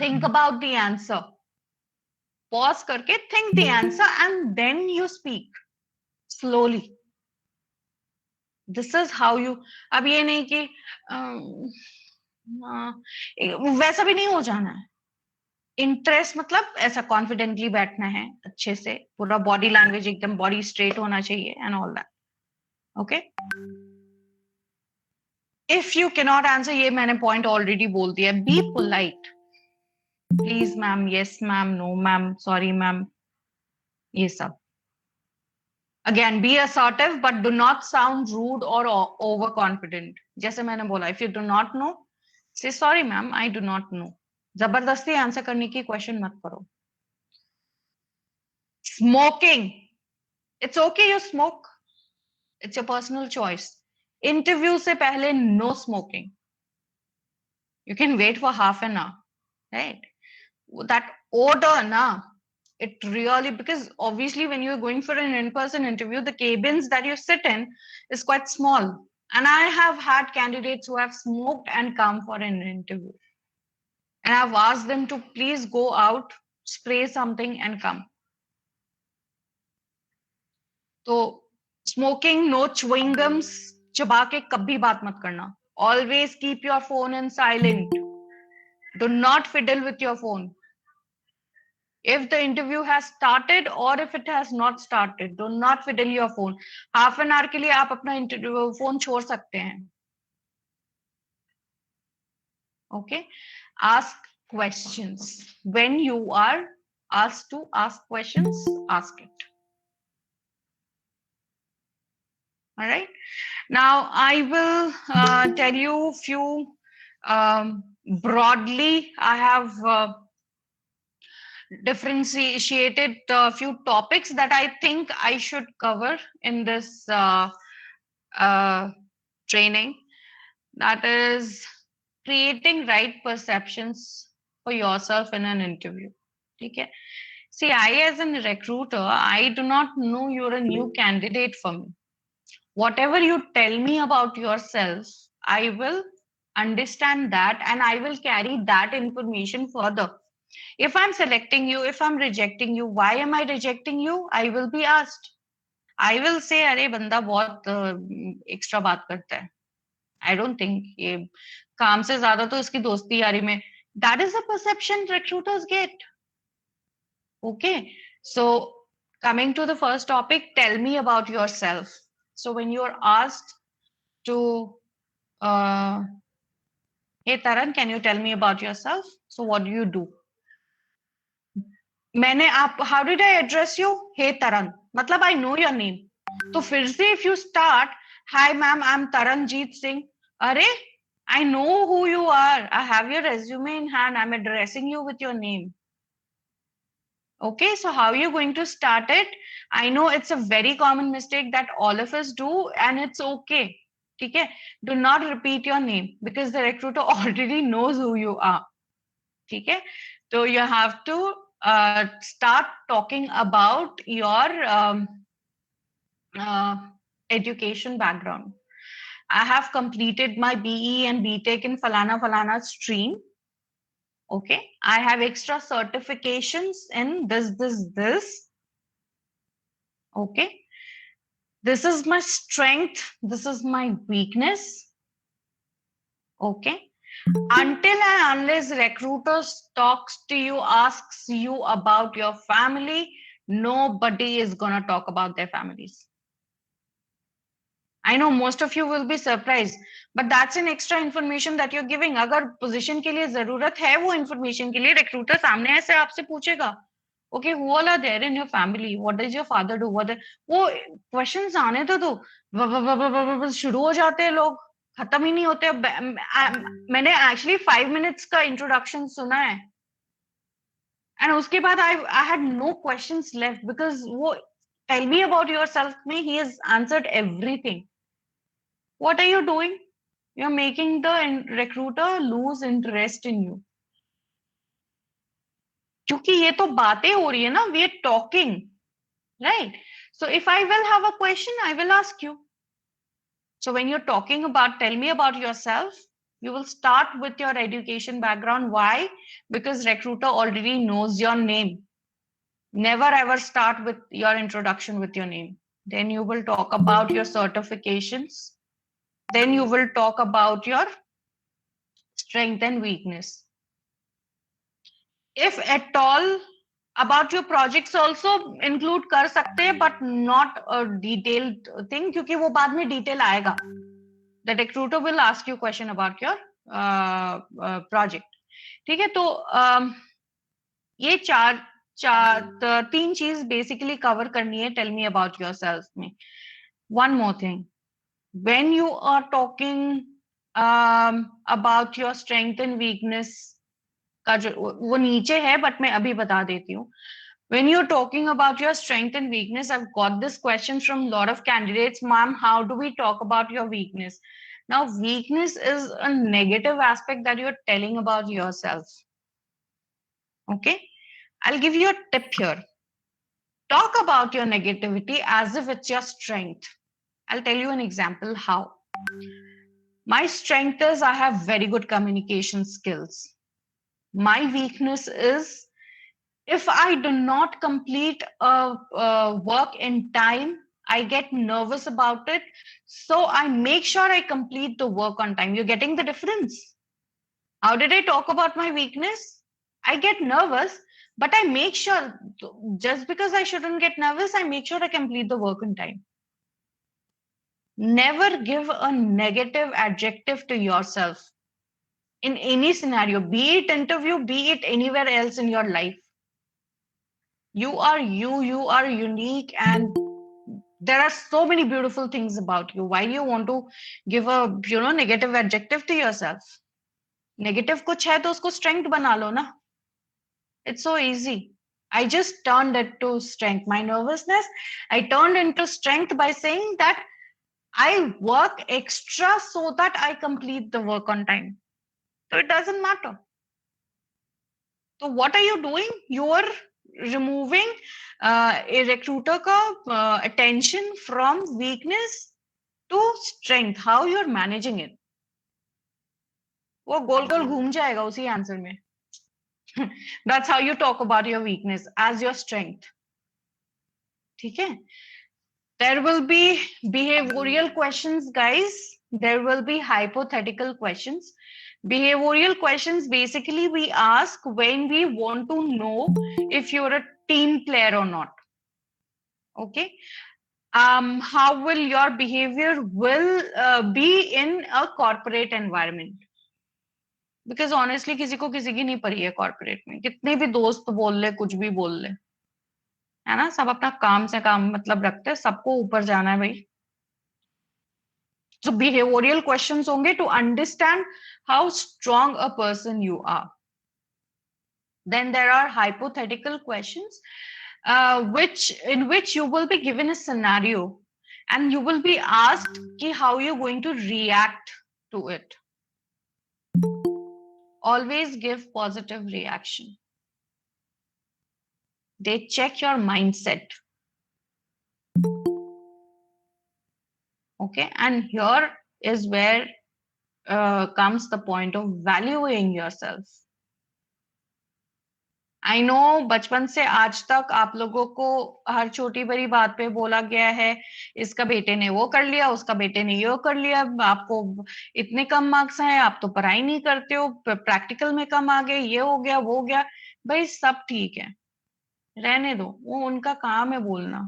think about the answer, pause करके think the answer and then you speak slowly. This is how you, अब ये नहीं कि वैसा भी नहीं हो जाना है। इंटरेस्ट मतलब ऐसा कॉन्फिडेंटली बैठना है, अच्छे से पूरा बॉडी लैंग्वेज एकदम बॉडी स्ट्रेट होना चाहिए and all that, okay. If you cannot answer, ये मैंने पॉइंट ऑलरेडी बोल दिया, be polite, please ma'am, yes ma'am, no ma'am, sorry ma'am, ये सब। Again be assertive but do not sound rude और ओवर कॉन्फिडेंट। जैसे मैंने बोला, if you do not know, say sorry ma'am, I do not know. जबरदस्ती answer करने की question मत करो। Smoking, it's okay you smoke, it's your personal choice. Interview से पहले no smoking, you can wait for half an hour, right? That odor na, it really, because obviously when you're going for an in-person interview, the cabins that you sit in is quite small, and I have had candidates who have smoked and come for an interview, and I've asked them to please go out, spray something and come. So smoking, no chewing gums, चबा के कभी बात मत करना, always keep your phone in silent, do not fiddle with your phone. If the interview has started or if it has not started, do not fiddle your phone. Half an hour के लिए आप अपना interview phone छोड़ सकते हैं, okay? Ask questions. When you are asked to ask questions, ask it. All right. Now I will tell you few broadly. I have differentiated a few topics that I think I should cover in this training. That is creating right perceptions for yourself in an interview. Okay. See, I as a recruiter, I do not know you're a new candidate for me. Whatever you tell me about yourself, I will understand that and I will carry that information further. If I'm selecting you, if I'm rejecting you, why am I rejecting you? I will be asked. I will say, अरे बंदा बहुत extra बात करता है. I don't think ये काम से ज्यादा तो इसकी दोस्ती यारी में. That is the perception recruiters get. Okay. So coming to the first topic, tell me about yourself. So when you're asked to, hey Taran, can you tell me about yourself? So what do you do? How did I address you? Hey Taran. Matlab I know your name. So फिर से if you start, hi ma'am, I'm Taranjeet Singh. Arey, I know who you are. I have your resume in hand. I'm addressing you with your name. Okay, so how are you going to start it? I know it's a very common mistake that all of us do, and it's okay. Okay, do not repeat your name because the recruiter already knows who you are. Okay, so you have to start talking about your uh, education background. I have completed my BE and BTech in Falana Falana stream. Okay, I have extra certifications in this. Okay, this is my strength, this is my weakness. Okay, until and unless recruiters talks to you, asks you about your family, nobody is gonna talk about their families. I know most of you will be surprised, but that's an extra information that you're giving. अगर position के लिए जरूरत है वो information के लिए recruiter सामने ऐसे आपसे पूछेगा, okay, who all are there in your family? What does your father do? वो questions आने तो शुरू हो जाते हैं लोग, खत्म ही नहीं होते. मैंने actually 5 minutes का introduction सुना है, and उसके बाद I had no questions left because वो tell me about yourself में he has answered everything. What are you doing? You're making the recruiter lose interest in you. क्योंकि ये तो बातें हो रही है ना, we are talking, right? So if I will have a question, I will ask you. So when you're talking about, tell me about yourself, you will start with your education background. Why? Because recruiter already knows your name. Never ever start with your introduction with your name. Then you will talk about your certifications. Then you will talk about your strength and weakness. If at all, about your projects also include कर सकते हैं, but not a detailed thing, क्योंकि वो बाद में detail आएगा. The recruiter will ask you question about your project. ठीक है, तो ये तीन चीज basically cover करनी है. Tell me about yourself में. One more thing, when you are talking about your strength and weakness, का जो वो नीचे है, बट मैं अभी बता देती हूँ. When you're talking about your strength and weakness, I've got this question from a lot of candidates. Ma'am, how do we talk about your weakness? Now, weakness is a negative aspect that you're telling about yourself. Okay, I'll give you a tip here. Talk about your negativity as if it's your strength. I'll tell you an example how. My strength is I have very good communication skills. My weakness is if I do not complete a work in time, I get nervous about it. So I make sure I complete the work on time. You're getting the difference? How did I talk about my weakness? I get nervous, but I make sure, just because I shouldn't get nervous, I make sure I complete the work in time. Never give a negative adjective to yourself in any scenario, be it interview, be it anywhere else in your life. You are unique, and there are so many beautiful things about you. Why do you want to give a negative adjective to yourself? Negative कुछ है तो उसको strength बना लो ना. It's so easy. I just turned it to strength. My nervousness, I turned into strength by saying that I work extra so that I complete the work on time. So it doesn't matter. So what are you doing? You are removing a recruiter ka attention from weakness to strength. How you're managing it? वो गोल गोल घूम जाएगा उसी answer में. That's how you talk about your weakness as your strength. ठीक है? There will be behavioral questions, guys. There will be hypothetical questions. Behavioral questions, basically we ask when we want to know if you're a team player or not. Okay. How will your behavior will be in a corporate environment? Because honestly, किसी को किसी की नहीं पड़ी है corporate में. कितने भी दोस्त बोल ले, कुछ भी बोल ले, है ना? सब अपना काम से काम मतलब रखते हैं, सबको ऊपर जाना है भाई. So behavioral questions होंगे to understand how strong a person you are. Then there are hypothetical questions, in which you will be given a scenario and you will be asked how you're going to react to it. Always give positive reaction. They check your mindset. Okay, and here is where comes the point of valuing yourself. I know बचपन से आज तक आप लोगों को हर छोटी बड़ी बात पे बोला गया है, इसका बेटे ने वो कर लिया, उसका बेटे ने ये कर लिया, आपको इतने कम मार्क्स हैं, आप तो पढ़ाई नहीं करते हो, प्रैक्टिकल में कम आ गए, ये हो गया, वो हो गया। भाई सब ठीक है, रहने दो, वो उनका काम है बोलना,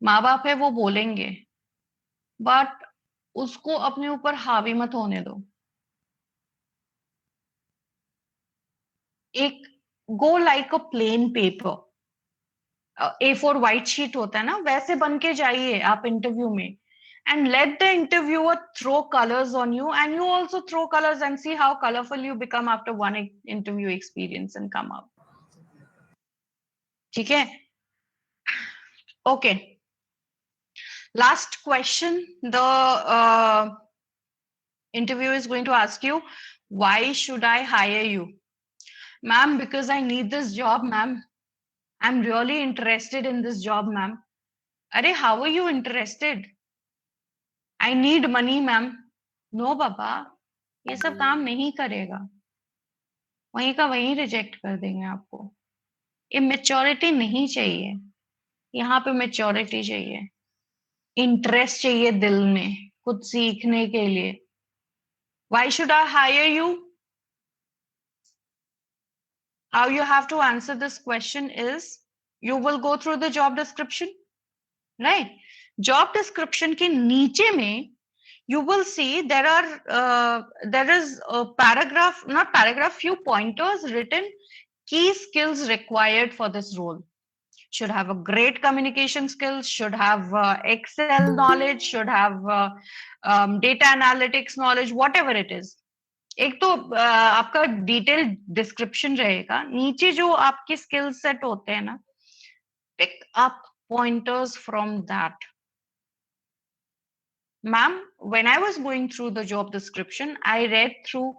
माँ बाप है वो बोलेंगे, बट उसको अपने ऊपर हावी मत होने दो। एक गो लाइक अ plain paper, A4 white sheet होता है ना, वैसे बन के जाइए आप इंटरव्यू में, and let the interviewer throw colors on you and you also throw colors and see how colorful you become after one interview experience and come out. ठीक है? Okay. Last question. The interviewer is going to ask you, why should I hire you? Ma'am, because I need this job, ma'am. I'm really interested in this job, ma'am. Arey, how are you interested? I need money, ma'am. No, बाबा, ये सब काम नहीं करेगा, वहीं का वहीं reject कर देंगे आपको। ये मैच्योरिटी नहीं चाहिए, यहाँ पे मैच्योरिटी चाहिए, इंटरेस्ट चाहिए दिल में कुछ सीखने के लिए। Why should I hire you? How you have to answer this question is, you will go through the job description, right? Job description के नीचे में you will see there is a paragraph, not paragraph, few pointers written, key skills required for this role. Should have a great communication skills, should have Excel knowledge, should have data analytics knowledge, whatever it is. एक तो आपका detail description रहेगा, नीचे जो आपके skill set होते हैं ना, pick up pointers from that. Ma'am, when I was going through the job description, I read through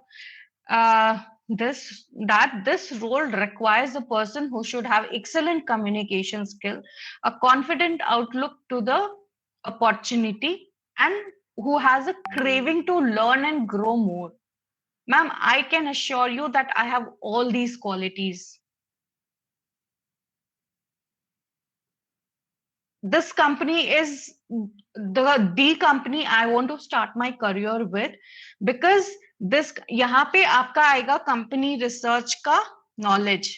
this role requires a person who should have excellent communication skill, a confident outlook to the opportunity, and who has a craving to learn and grow more. Ma'am, I can assure you that I have all these qualities. This company is the company I want to start my career with, because this यहाँ पे आपका आएगा company research का knowledge.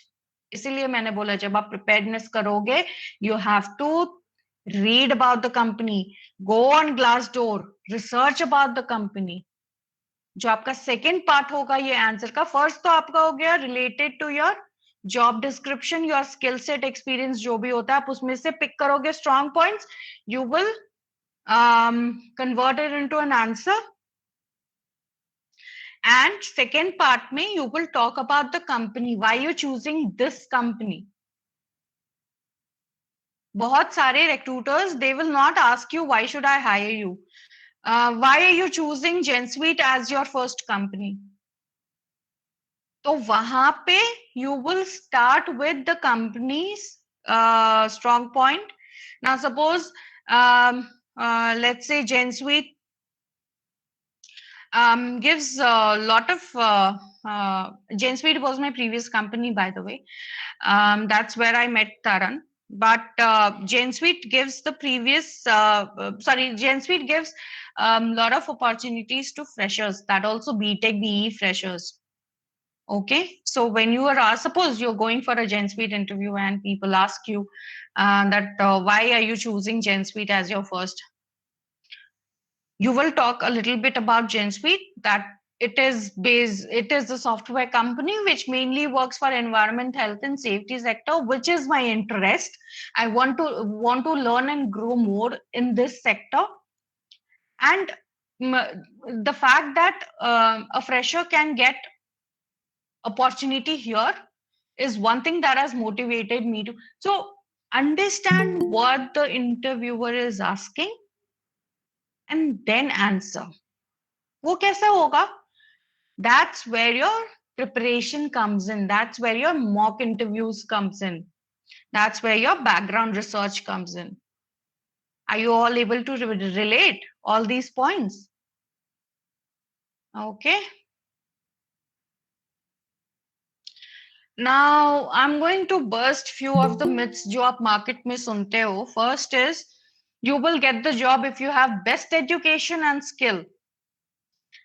इसीलिए मैंने बोला जब आप प्रिपेयर्डनेस करोगे, you have to read about the company, go on Glassdoor, research about the company. जो आपका सेकेंड पार्ट होगा ये आंसर का, फर्स्ट तो आपका हो गया related to your job description, your skill set, experience जो भी होता है आप उसमें से पिक करोगे strong points, you will convert it into an answer. And second part में you will talk about the company, why you choosing this company. बहुत सारे recruiters they will not ask you why should I hire you, why are you choosing GenSuite as your first company? तो वहां पे you will start with the company's strong point. Now suppose let's say GenSuite gives a lot of GenSuite was my previous company, by the way. That's where I met Taran. But GenSuite gives the previous GenSuite gives lot of opportunities to freshers, that also BTech BE freshers. Okay, so when you are asked, suppose you're going for a GenSuite interview and people ask you that why are you choosing GenSuite as your first, you will talk a little bit about GenSuite, that it is a software company which mainly works for environment, health and safety sector, which is my interest. I want to learn and grow more in this sector. And the fact that a fresher can get opportunity here is one thing that has motivated me to. So understand what the interviewer is asking and then answer. वो कैसे होगा? That's where your preparation comes in. That's where your mock interviews comes in. That's where your background research comes in. Are you all able to relate all these points? Okay. Now I'm going to burst few of the myths जो आप market में सुनते हो. First is you will get the job if you have best education and skill.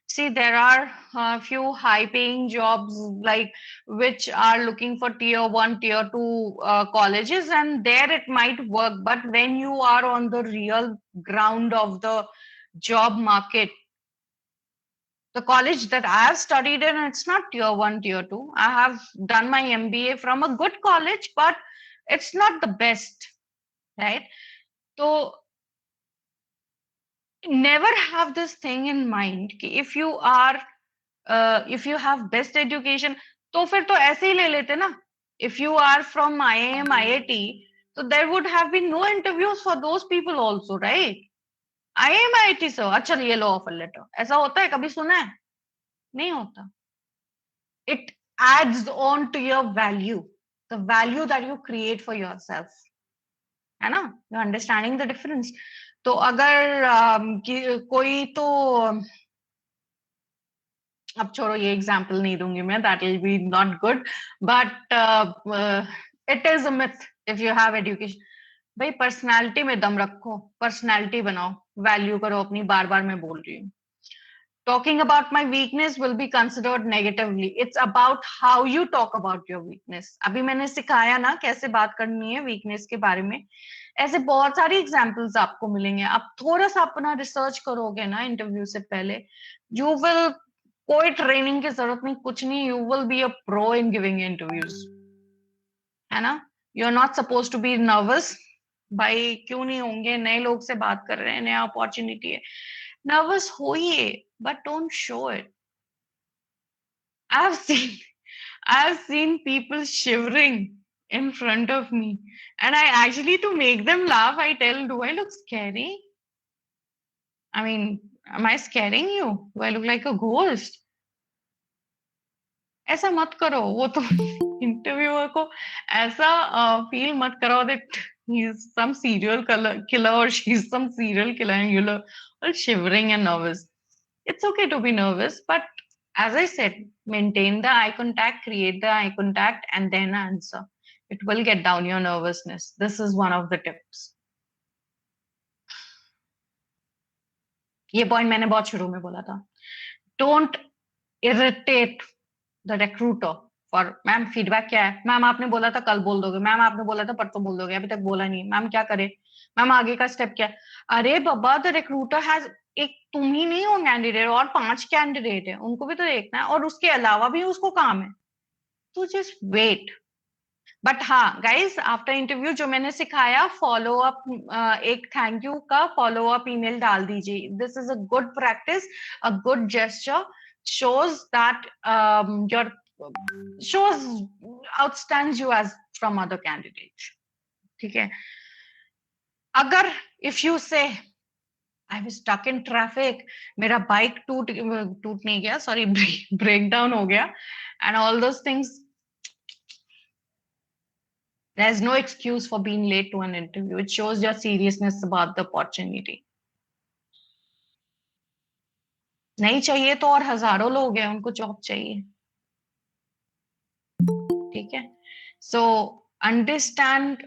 See, there are a few high paying jobs like which are looking for tier 1, tier 2 colleges, and there it might work. But when you are on the real ground of the job market, the college that I have studied in, it's not tier 1, tier 2. I have done my MBA from a good college, but it's not the best, right? So never have this thing in mind कि if you have best education, तो फिर तो ऐसे ही ले लेते ना. If you are from IIM, IIT, so there would have been no interviews for those people also, right? IIM, IIT से अच्छा ये लो ऑफर लेटर. ऐसा होता है? कभी सुना है? नहीं होता. It adds on to your value, the value that you create for yourself. है ना? You're understanding the difference. तो अगर कोई तो अब छोड़ो, ये एग्जाम्पल नहीं दूंगी मैं, that will be not good, but it is a myth if you have education. भाई पर्सनालिटी में दम रखो, पर्सनालिटी बनाओ, वैल्यू करो अपनी. बार बार मैं बोल रही हूँ. Talking about my weakness will be considered negatively. It's about how you talk about your weakness. अभी मैंने सिखाया ना कैसे बात करनी है वीकनेस के बारे में. ऐसे बहुत सारी एग्जाम्पल्स आपको मिलेंगे. आप थोड़ा सा अपना रिसर्च करोगे ना इंटरव्यू से पहले, यू विल, कोई ट्रेनिंग की जरूरत नहीं, कुछ नहीं, you will be a pro in giving interviews, है ना? You are not suppose to be nervous. भाई क्यों नहीं होंगे? नए लोग से बात कर रहे हैं, नया अपॉर्चुनिटी है, नर्वस होइए, but don't show it. I've seen people shivering in front of me, and I actually, to make them laugh, I tell, do I look scary? I mean, am I scaring you? Do I look like a ghost? ऐसा मत करो. वो तो interviewer को ऐसा feel मत करो that he's some serial killer or she's some serial killer and you're all shivering and nervous. It's okay to be nervous, but as I said, maintain the eye contact, create the eye contact, and then answer. It will get down your nervousness. This is one of the tips. ये point मैंने बहुत शुरू में बोला था. Don't irritate the recruiter for, ma'am feedback क्या है? Ma'am आपने बोला था कल बोल दोगे, मैम आपने बोला था परसों बोल दोगे, अभी तक बोला नहीं, मैम क्या करे, मैम आगे का स्टेप क्या है? अरे बाबा, द रिक्रूटर हैज, एक तुम ही नहीं हो कैंडिडेट, और 5 कैंडिडेट है, उनको भी तो देखना है, और उसके अलावा भी उसको काम है. तो जस्ट वेट. बट हाँ गाइज, आफ्टर इंटरव्यू जो मैंने सिखाया, फॉलो अप, एक थैंक यू का फॉलो अप ईमेल डाल दीजिए. This is a good practice, a good gesture, shows that your shows outstands you as from other candidates. ठीक है? अगर if you say I was stuck in traffic, मेरा bike टूट नहीं गया, सॉरी, ब्रेक डाउन हो गया, and all those things, there's no excuse for being late to an interview. It shows your seriousness about the opportunity. नहीं चाहिए तो और हजारों लोग हैं, उनको जॉब चाहिए. ठीक है? So understand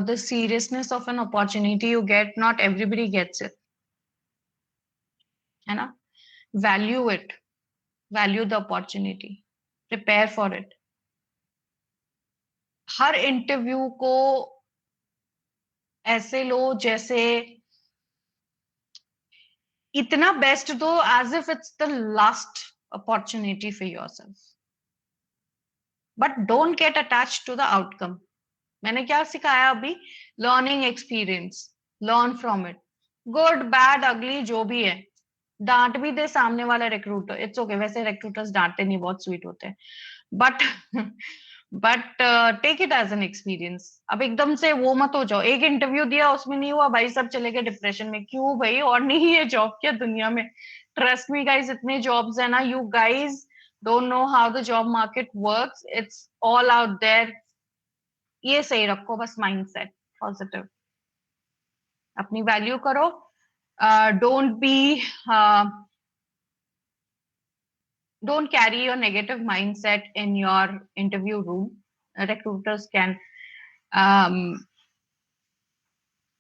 the seriousness of an opportunity you get. Not everybody gets it, है ना? Value it. Value the opportunity. Prepare for it. Her interview को ऐसे लो जैसे इतना बेस्ट दो, as if it's the last opportunity for yourself. But don't get attached to the outcome. मैंने क्या सिखाया अभी? Learning experience. Learn from it. Good, bad, ugly, जो भी है. डांट भी दे सामने वाला रिक्रूटर, इट्स ओके. वैसे रिक्रूटर्स डांटते नहीं, बहुत स्वीट होते हैं, but but take it as an experience. अब एकदम से वो मत हो जाओ, एक इंटरव्यू दिया उसमें नहीं हुआ भाई सब चले गए डिप्रेशन में. क्यों भाई, और नहीं है जॉब क्या दुनिया में? ट्रस्ट मी गाइज, इतने जॉब्स है ना. You guys don't know how the job market works. It's all out there. ये सही रखो बस माइंडसेट पॉजिटिव. अपनी वैल्यू करो. Don't be don't carry your negative mindset in your interview room. Recruiters can um,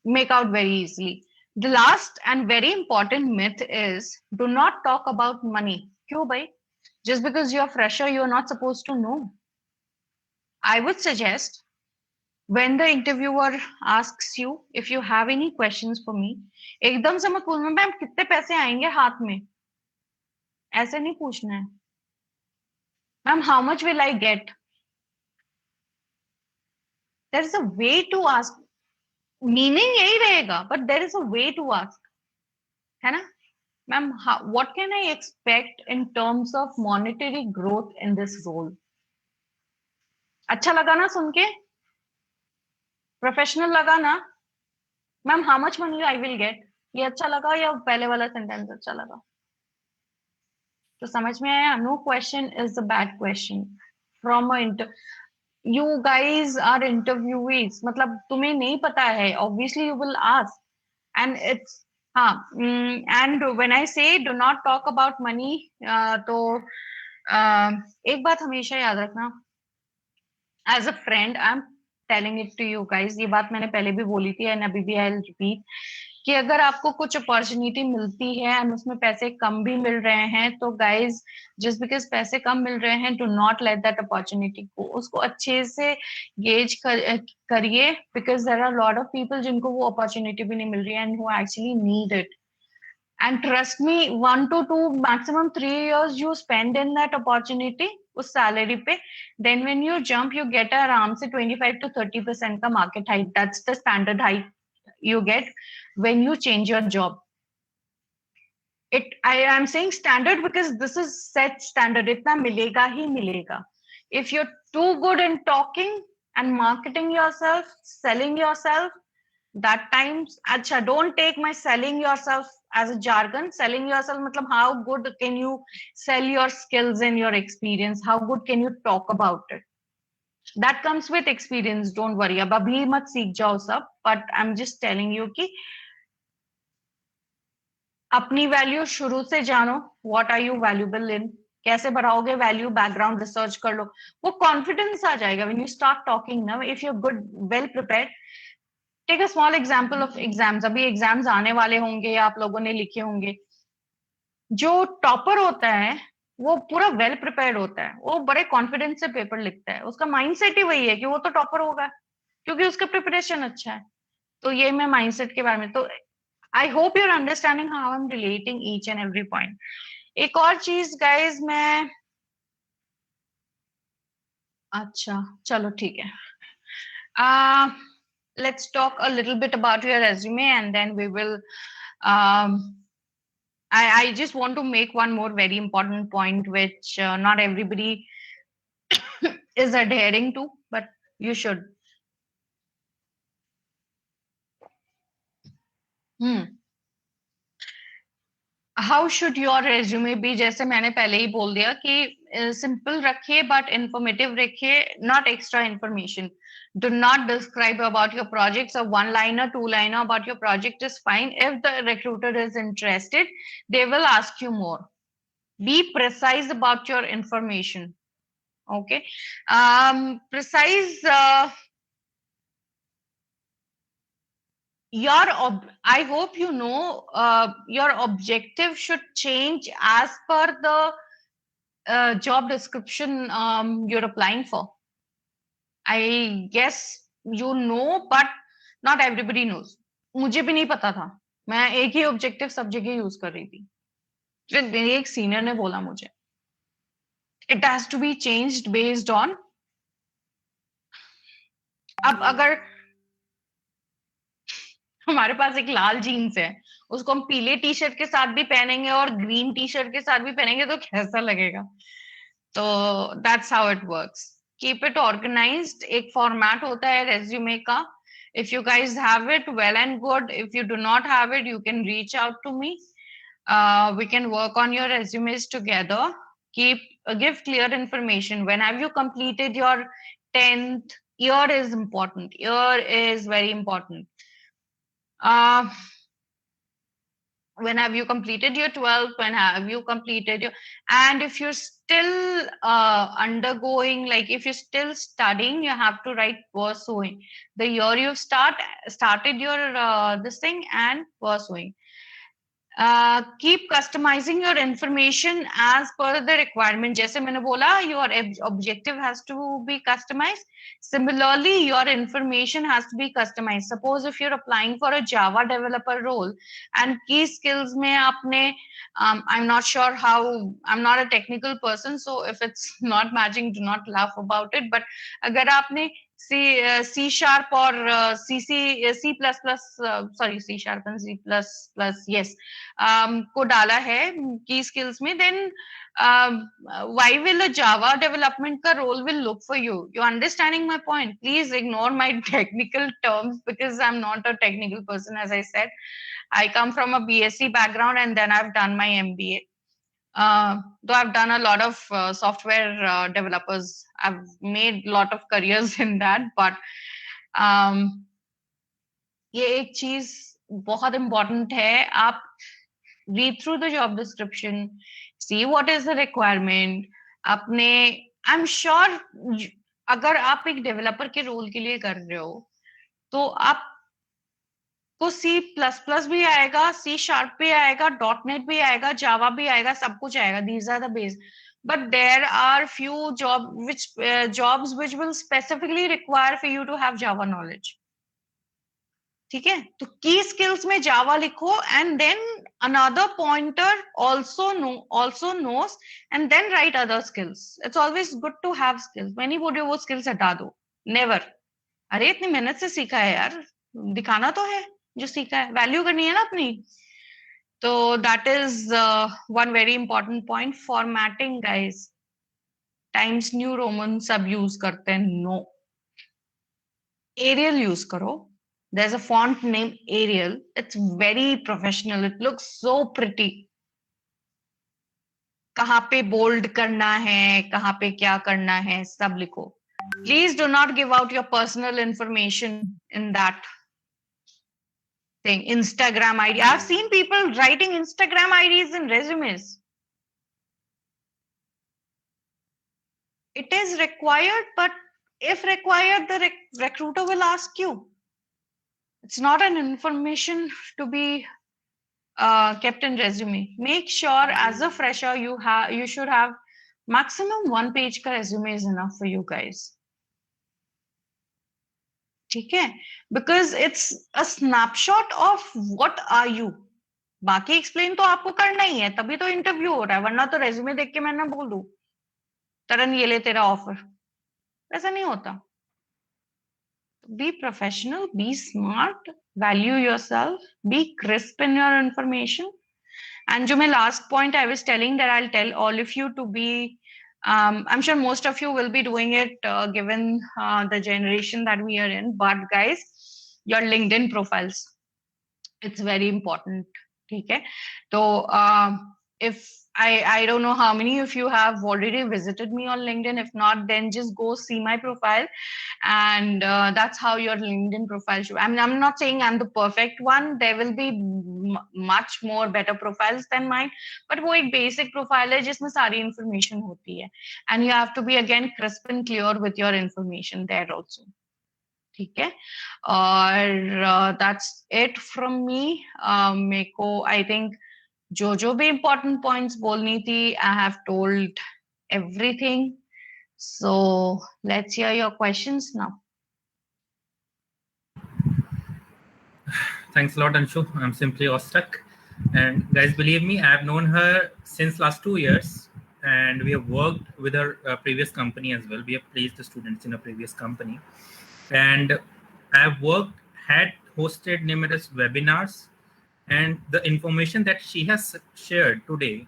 make out very easily. The last and very important myth is do not talk about money. Kyun bhai? Just because you're fresher, you're not supposed to know. I would suggest when the interviewer asks you if you have any questions for me, एकदम से मत पूछना ma'am कितने पैसे आएंगे हाथ में. ऐसे नहीं पूछना है. Ma'am how much will I get? There is a way to ask. Meaning यही रहेगा but there is a way to ask, है ना. Ma'am what can I expect in terms of monetary growth in this role? अच्छा लगा ना सुन के? Professional लगा ना? Ma'am how much money I will get, ये अच्छा लगा या पहले वाला सेंटेंस अच्छा लगा? तो समझ में आया? No question is a bad question from a you guys are interviewees. मतलब तुम्हें नहीं पता है, obviously you will ask. And it's and when I say do not talk about money, तो एक बात हमेशा याद रखना. As a friend I'm telling it to you guys. ये बात मैंने पहले भी बोली थी and अभी भी I'll repeat कि अगर आपको कुछ अपॉर्चुनिटी मिलती है एंड उसमें पैसे कम भी मिल रहे हैं तो गाइज जस्ट बिकॉज पैसे कम मिल रहे हैं do not let that opportunity को. उसको अच्छे से गेज करिए because there are lot of people जिनको वो अपॉर्चुनिटी भी नहीं मिल रही है and who actually need it. And trust me 1 to 2 maximum 3 years you spend in that opportunity उस सैलरी पे, then when you jump you get आराम से 25 to 30% का market hike. That's the standard hike you get when you change your job. I am saying standard because this is set standard. इतना मिलेगा ही मिलेगा. If you're too good in talking and marketing yourself, selling yourself, that times अच्छा don't take my selling yourself as a jargon. Selling yourself मतलब how good can you sell your skills and your experience? How good can you talk about it? That comes with experience. Don't worry. अब अभी मत सीख जाओ सब. But I'm just telling you कि अपनी value शुरू से जानो. What are you valuable in? कैसे बढ़ाओगे वैल्यू? बैकग्राउंड रिसर्च कर लो. वो कॉन्फिडेंस आ जाएगा व्हेन यू स्टार्ट टॉकिंग ना. If you good well prepared. Take a small example of exams. अभी एग्जाम्स आने वाले होंगे, आप लोगों ने लिखे होंगे. जो टॉपर होता है वो पूरा वेल प्रिपेयर्ड होता है. वो बड़े कॉन्फिडेंस से पेपर लिखता है. उसका माइंडसेट ही वही है कि वो तो टॉपर होगा क्योंकि उसका प्रिपरेशन अच्छा है. तो ये मैं माइंडसेट के बारे में. तो I hope you're understanding how I'm relating each and every point. एक और चीज गाइज मैं अच्छा चलो ठीक है. Let's talk a little bit about your resume and then we will I just want to make one more very important point which not everybody is adhering to, but you should. How should your resume be? जैसे मैंने पहले ही बोल दिया कि simple रखिए but informative रखिए, not extra information. Do not describe about your projects. A one liner, two liner about your project is fine. If the recruiter is interested, they will ask you more. Be precise about your information. Okay. Precise. I hope you know your objective should change as per the job description you're applying for. I guess you know, but not everybody knows. मुझे भी नहीं पता था. मैं एक ही objective सब जगह use कर रही थी. फिर मेरे एक सीनियर ने बोला मुझे it has to be changed based on. अब अगर हमारे पास एक लाल जीन्स है, उसको हम पीले टी शर्ट के साथ भी पहनेंगे और ग्रीन टी शर्ट के साथ भी पहनेंगे तो कैसा लगेगा? तो that's how it works. keep it organized. एक format होता है resume का. If you guys have it, well and good. If you do not have it, you can reach out to me. We can work on your resumes together. Give clear information. When have you completed your 10th? Year is important. Year is very important. When have you completed your 12th? When have you completed your, and if you're still undergoing, like if you're still studying, you have to write pursuing the year you've started your this thing and pursuing. Keep customizing your information as per the requirement. जैसे मैंने बोला, your objective has to be customized. Similarly, your information has to be customized. Suppose if you're applying for a Java developer role and key skills में आपने, I'm not sure how, I'm not a technical person, so if it's not matching, do not laugh about it. But अगर आपने C sharp or C plus plus, sorry, C sharp and C plus plus, yes, को डाला है key skills में, then why will a Java development ka role will look for you? You understanding my point? Please ignore my technical terms because I'm not a technical person. As I said, I come from a BSc background and then I've done my MBA. Though I've done a lot of software developers, I've made a lot of careers in that, but ये एक चीज बहुत important है. आप read through the job description, see what is the requirement. अपने, I'm sure अगर आप एक डेवलपर के रोल के लिए कर रहे हो तो आपको C++ भी आएगा, C sharp भी आएगा, .NET भी आएगा, Java भी आएगा, सब कुछ आएगा. These are the base. But there are few jobs which will specifically require for you to have Java knowledge. ठीक है, तो की स्किल्स में जावा लिखो and then another pointer also knows and then write other skills. It's always good to have skills. मैं नहीं बोल रही वो skills हटा दो, never. अरे इतनी मेहनत से सीखा है यार, दिखाना तो है जो सीखा है, वैल्यू करनी है ना अपनी. तो that is one very important point. Formatting, guys. Times New Roman सब यूज करते हैं, no. Arial यूज करो. There's a font named Arial. It's very professional. It looks so pretty. कहाँ पे bold करना है, कहाँ पे क्या करना है, सब लिखो. Please do not give out your personal information in that thing. Instagram ID. I've seen people writing Instagram IDs in resumes. It is required, but if required, the recruiter will ask you. It's not an information to be kept in resume. Make sure as a fresher you should have maximum 1 page ka resume is enough for you guys. Okay, because it's a snapshot of what are you. बाकी explain तो आपको करना ही है, तभी तो interview हो रहा है, वरना तो resume देख के मैं ना बोल दूं तरन ये ले तेरा offer. ऐसा नहीं होता. Be professional, be smart, value yourself, be crisp in your information. And my last point I was telling that I'll tell all of you to be, I'm sure most of you will be doing it given the generation that we are in, but guys, your LinkedIn profiles, it's very important. Okay, so if I don't know how many of you have already visited me on LinkedIn. If not, then just go see my profile, and that's how your LinkedIn profile should. I mean, I'm not saying I'm the perfect one. There will be much more better profiles than mine, but वो एक basic profile है जिसमें सारी information होती है, and you have to be again crisp and clear with your information there also. ठीक है, और that's it from me. मेरे को I think जो भी important points बोलनी थी, I have told everything. So let's hear your questions now. Thanks a lot, Anshu. I'm simply awestruck. And guys, believe me, I've known her since last 2 years, and we have worked with her previous company as well. We have placed the students in a previous company, and I've had hosted numerous webinars. And the information that she has shared today,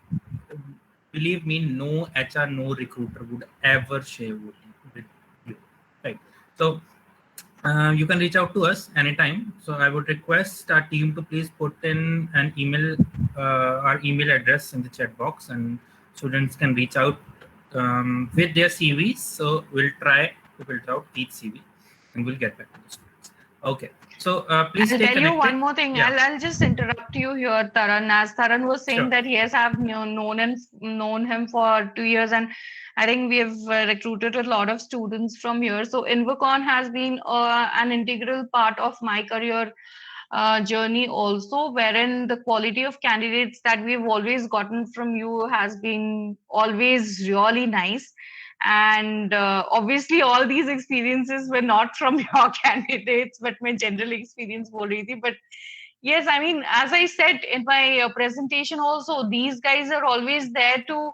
believe me, no HR, no recruiter would ever share with So you can reach out to us anytime. So I would request our team to please put in an email, our email address in the chat box, and students can reach out with their CVs. So we'll try to filter out each CV, and we'll get back to the students. Okay. So please I'll stay tell connected. you one more thing. Yeah. I'll just interrupt you here, Taran. As Taran was saying Sure. that yes, I've known him for 2 years, and I think we have recruited a lot of students from here. So Invocon has been an integral part of my career journey also, wherein the quality of candidates that we've always gotten from you has been always really nice. And obviously all these experiences were not from your candidates, but my general experience bol rahi thi. But yes, I mean, as I said in my presentation also, these guys are always there to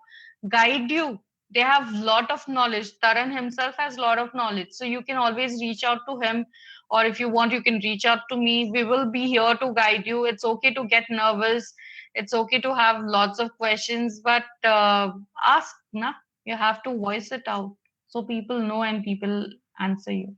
guide you. They have lot of knowledge. Taran himself has lot of knowledge, so you can always reach out to him, or if you want, you can reach out to me. We will be here to guide you. It's okay to get nervous, it's okay to have lots of questions, but ask na. You have to voice it out so people know and people answer you.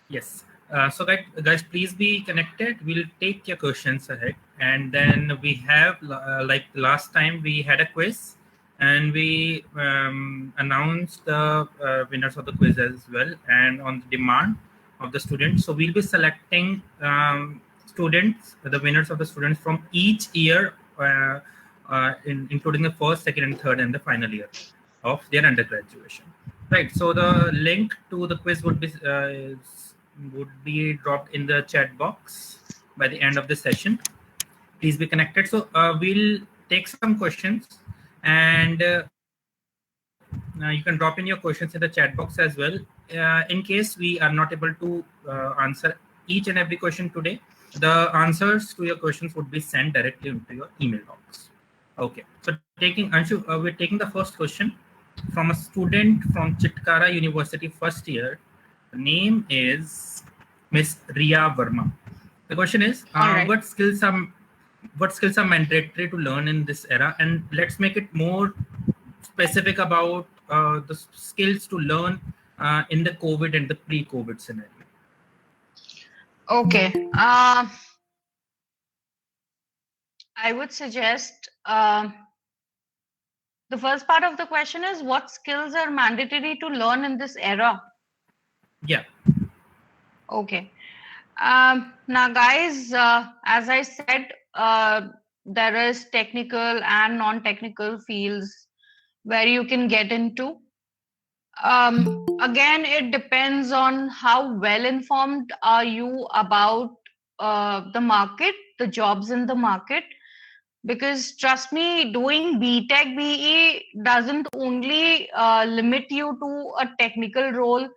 Yes. So guys, please be connected. We'll take your questions ahead, and then we have like last time we had a quiz, and we announced the winners of the quiz as well, and on the demand of the students. So we'll be selecting students, the winners of the students from each year, including the first, second, and third, and the final year of their undergraduation. Right. So the link to the quiz would be dropped in the chat box by the end of the session. Please be connected. So we'll take some questions, and you can drop in your questions in the chat box as well. In case we are not able to answer each and every question today, the answers to your questions would be sent directly into your email box. Okay. So Anshu, we're taking the first question from a student from Chitkara University, first year. The name is Miss Ria Verma. The question is, right. what skills are mandatory to learn in this era? And let's make it more specific about the skills to learn in the COVID and the pre-COVID scenario. Okay. I would suggest the first part of the question is, what skills are mandatory to learn in this era? Yeah. Okay. Now, guys, as I said, there is technical and non-technical fields where you can get into. Again, it depends on how well informed are you about the market, the jobs in the market. Because trust me, doing BTech BE doesn't only limit you to a technical role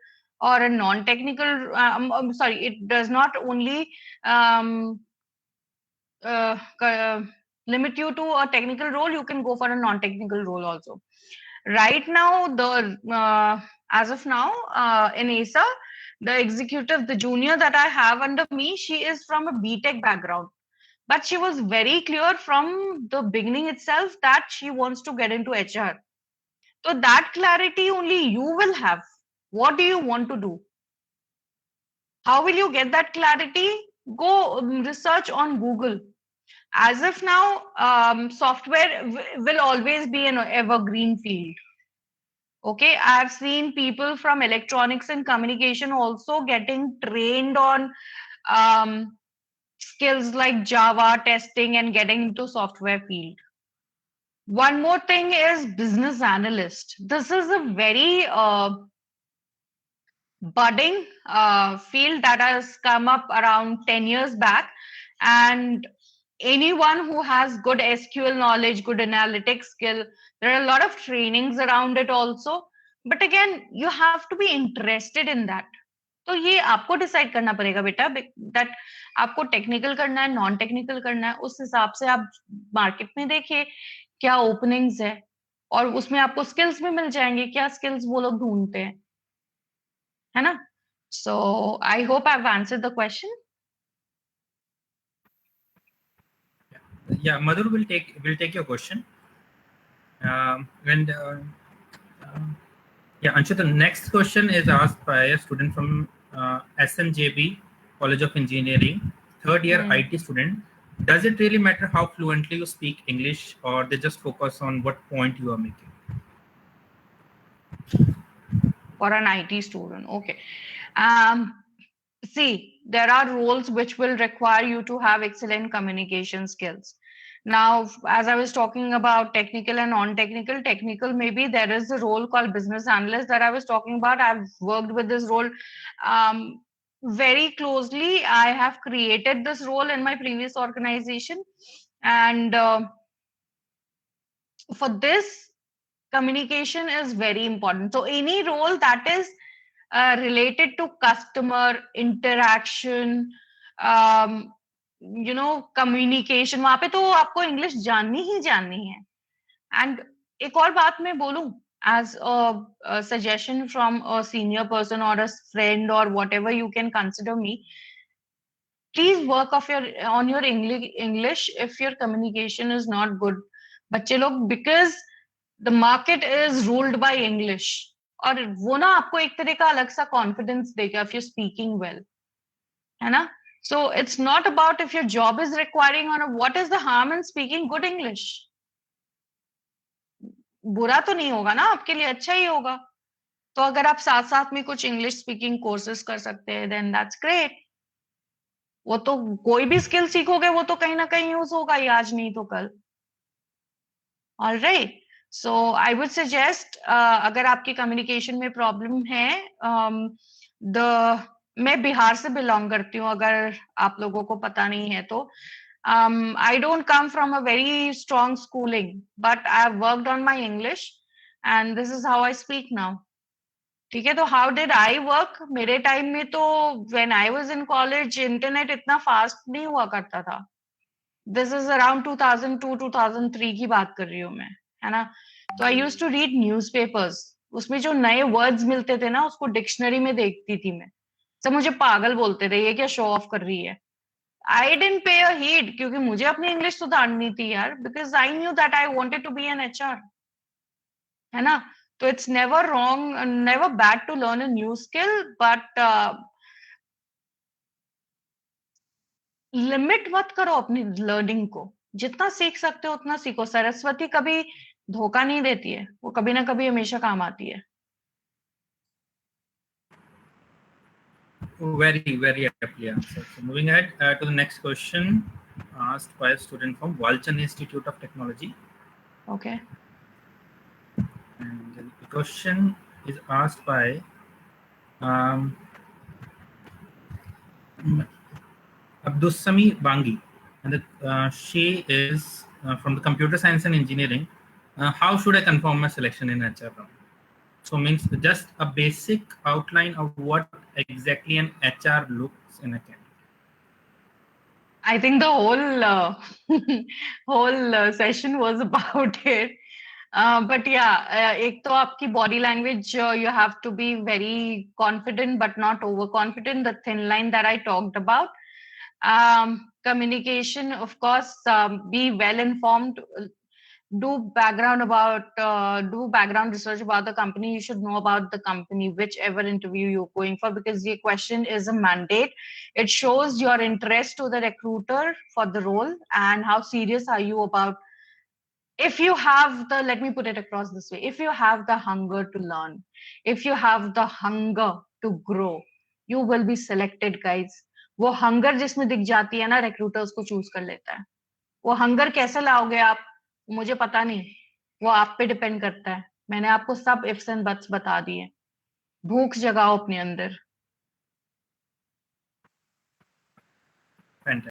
or a non-technical. I'm sorry, it does not only limit you to a technical role. You can go for a non-technical role also. Right now, as of now in ASA, the executive, the junior that I have under me, she is from a BTech background. But she was very clear from the beginning itself that she wants to get into HR. So that clarity only you will have. What do you want to do? How will you get that clarity? Go research on Google. As of now, software will always be an evergreen field. Okay, I have seen people from electronics and communication also getting trained on skills like Java testing and getting into software field. One more thing is business analyst. This is a very budding field that has come up around 10 years back, and anyone who has good SQL knowledge, good analytics skill, there are a lot of trainings around it also. But again, you have to be interested in that. तो ये आपको decide करना पड़ेगा बेटा, that आपको technical करना है, non technical करना है. उस हिसाब से आप मार्केट में देखिए क्या ओपनिंग्स है, और उसमें आपको स्किल्स भी मिल जाएंगे. क्या स्किल्स वो लोग ढूंढते हैं, है ना? So I hope I've answered the question. Yeah, Madhur will take your question. Yeah, Anshu, the next question is asked by a student from SMJB College of Engineering, third year IT student. Does it really matter how fluently you speak English, or they just focus on what point you are making? For an IT student, okay. See, there are roles which will require you to have excellent communication skills. Now, as I was talking about technical and non-technical, technical, maybe there is a role called business analyst that I was talking about. I've worked with this role very closely. I have created this role in my previous organization. And for this, communication is very important. So any role that is related to customer interaction, communication, वहां पे तो आपको English जाननी ही जाननी है. And एक और बात मैं बोलूं, as a suggestion from a senior person or a friend or whatever you can consider me, please work on your English if your communication is not good. बच्चे लोग, because the market is ruled by English, और वो ना आपको एक तरह का अलग सा कॉन्फिडेंस देगा if you're speaking well, है ना? So it's not about if your job is requiring or what is the harm in speaking good English. बुरा तो नहीं होगा ना, आपके लिए अच्छा ही होगा. तो अगर आप साथ साथ में कुछ इंग्लिश स्पीकिंग कोर्सेज कर सकते हैं, then that's great. वो तो कोई भी स्किल सीखोगे वो तो कहीं ना कहीं यूज होगा ही, आज नहीं तो कल. All right. So I would suggest अगर आपकी कम्युनिकेशन में प्रॉब्लम है, मैं बिहार से बिलोंग करती हूँ, अगर आप लोगों को पता नहीं है तो. I don't come from a very strong schooling, but I have worked on my English and this is how I speak now. ठीक है, तो how did I work? मेरे टाइम में तो when I was in college, internet इतना fast नहीं हुआ करता था. This is around 2002-2003 की बात कर रही हूँ मैं, है ना? तो I used to read newspapers. उसमें जो नए वर्ड्स मिलते थे ना, उसको डिक्शनरी में देखती थी मैं. सब मुझे पागल बोलते थे, ये क्या शो ऑफ कर रही है. I didn't pay a heed क्योंकि मुझे अपनी इंग्लिश सुधारनी थी यार, because I knew that I wanted to be an HR, है ना? तो it's never wrong, never bad to learn a new skill, but limit मत करो अपनी लर्निंग को. जितना सीख सकते हो उतना सीखो. सरस्वती कभी धोखा नहीं देती है, वो कभी ना कभी हमेशा काम आती है. Very, very aptly answered. So moving ahead to the next question asked by a student from Walchand Institute of Technology. Okay. And the question is asked by Abdusami Bangi, and she is from the Computer Science and Engineering. How should I confirm my selection in HR round? So means just a basic outline of what exactly an HR looks in a candidate. I think the whole session was about it. But yeah, एक तो आपकी body language, you have to be very confident but not overconfident, the thin line that I talked about. Communication, of course, be well informed, do background research about the company. You should know about the company, whichever interview you're going for, because the question is a mandate. It shows your interest to the recruiter for the role and how serious are you about. If you have the, let me put it across this way, if you have the hunger to learn, if you have the hunger to grow, you will be selected, guys. वो hunger जिसमें दिख जाती है ना, recruiters को choose कर लेता है. वो हंगर कैसे लाओगे आप, मुझे पता नहीं, वो आप पे डिपेंड करता है. मैंने आपको सब इफ्स एंड बट्स बता दिए. भूख जगाओ अपने अंदर. Fantastic.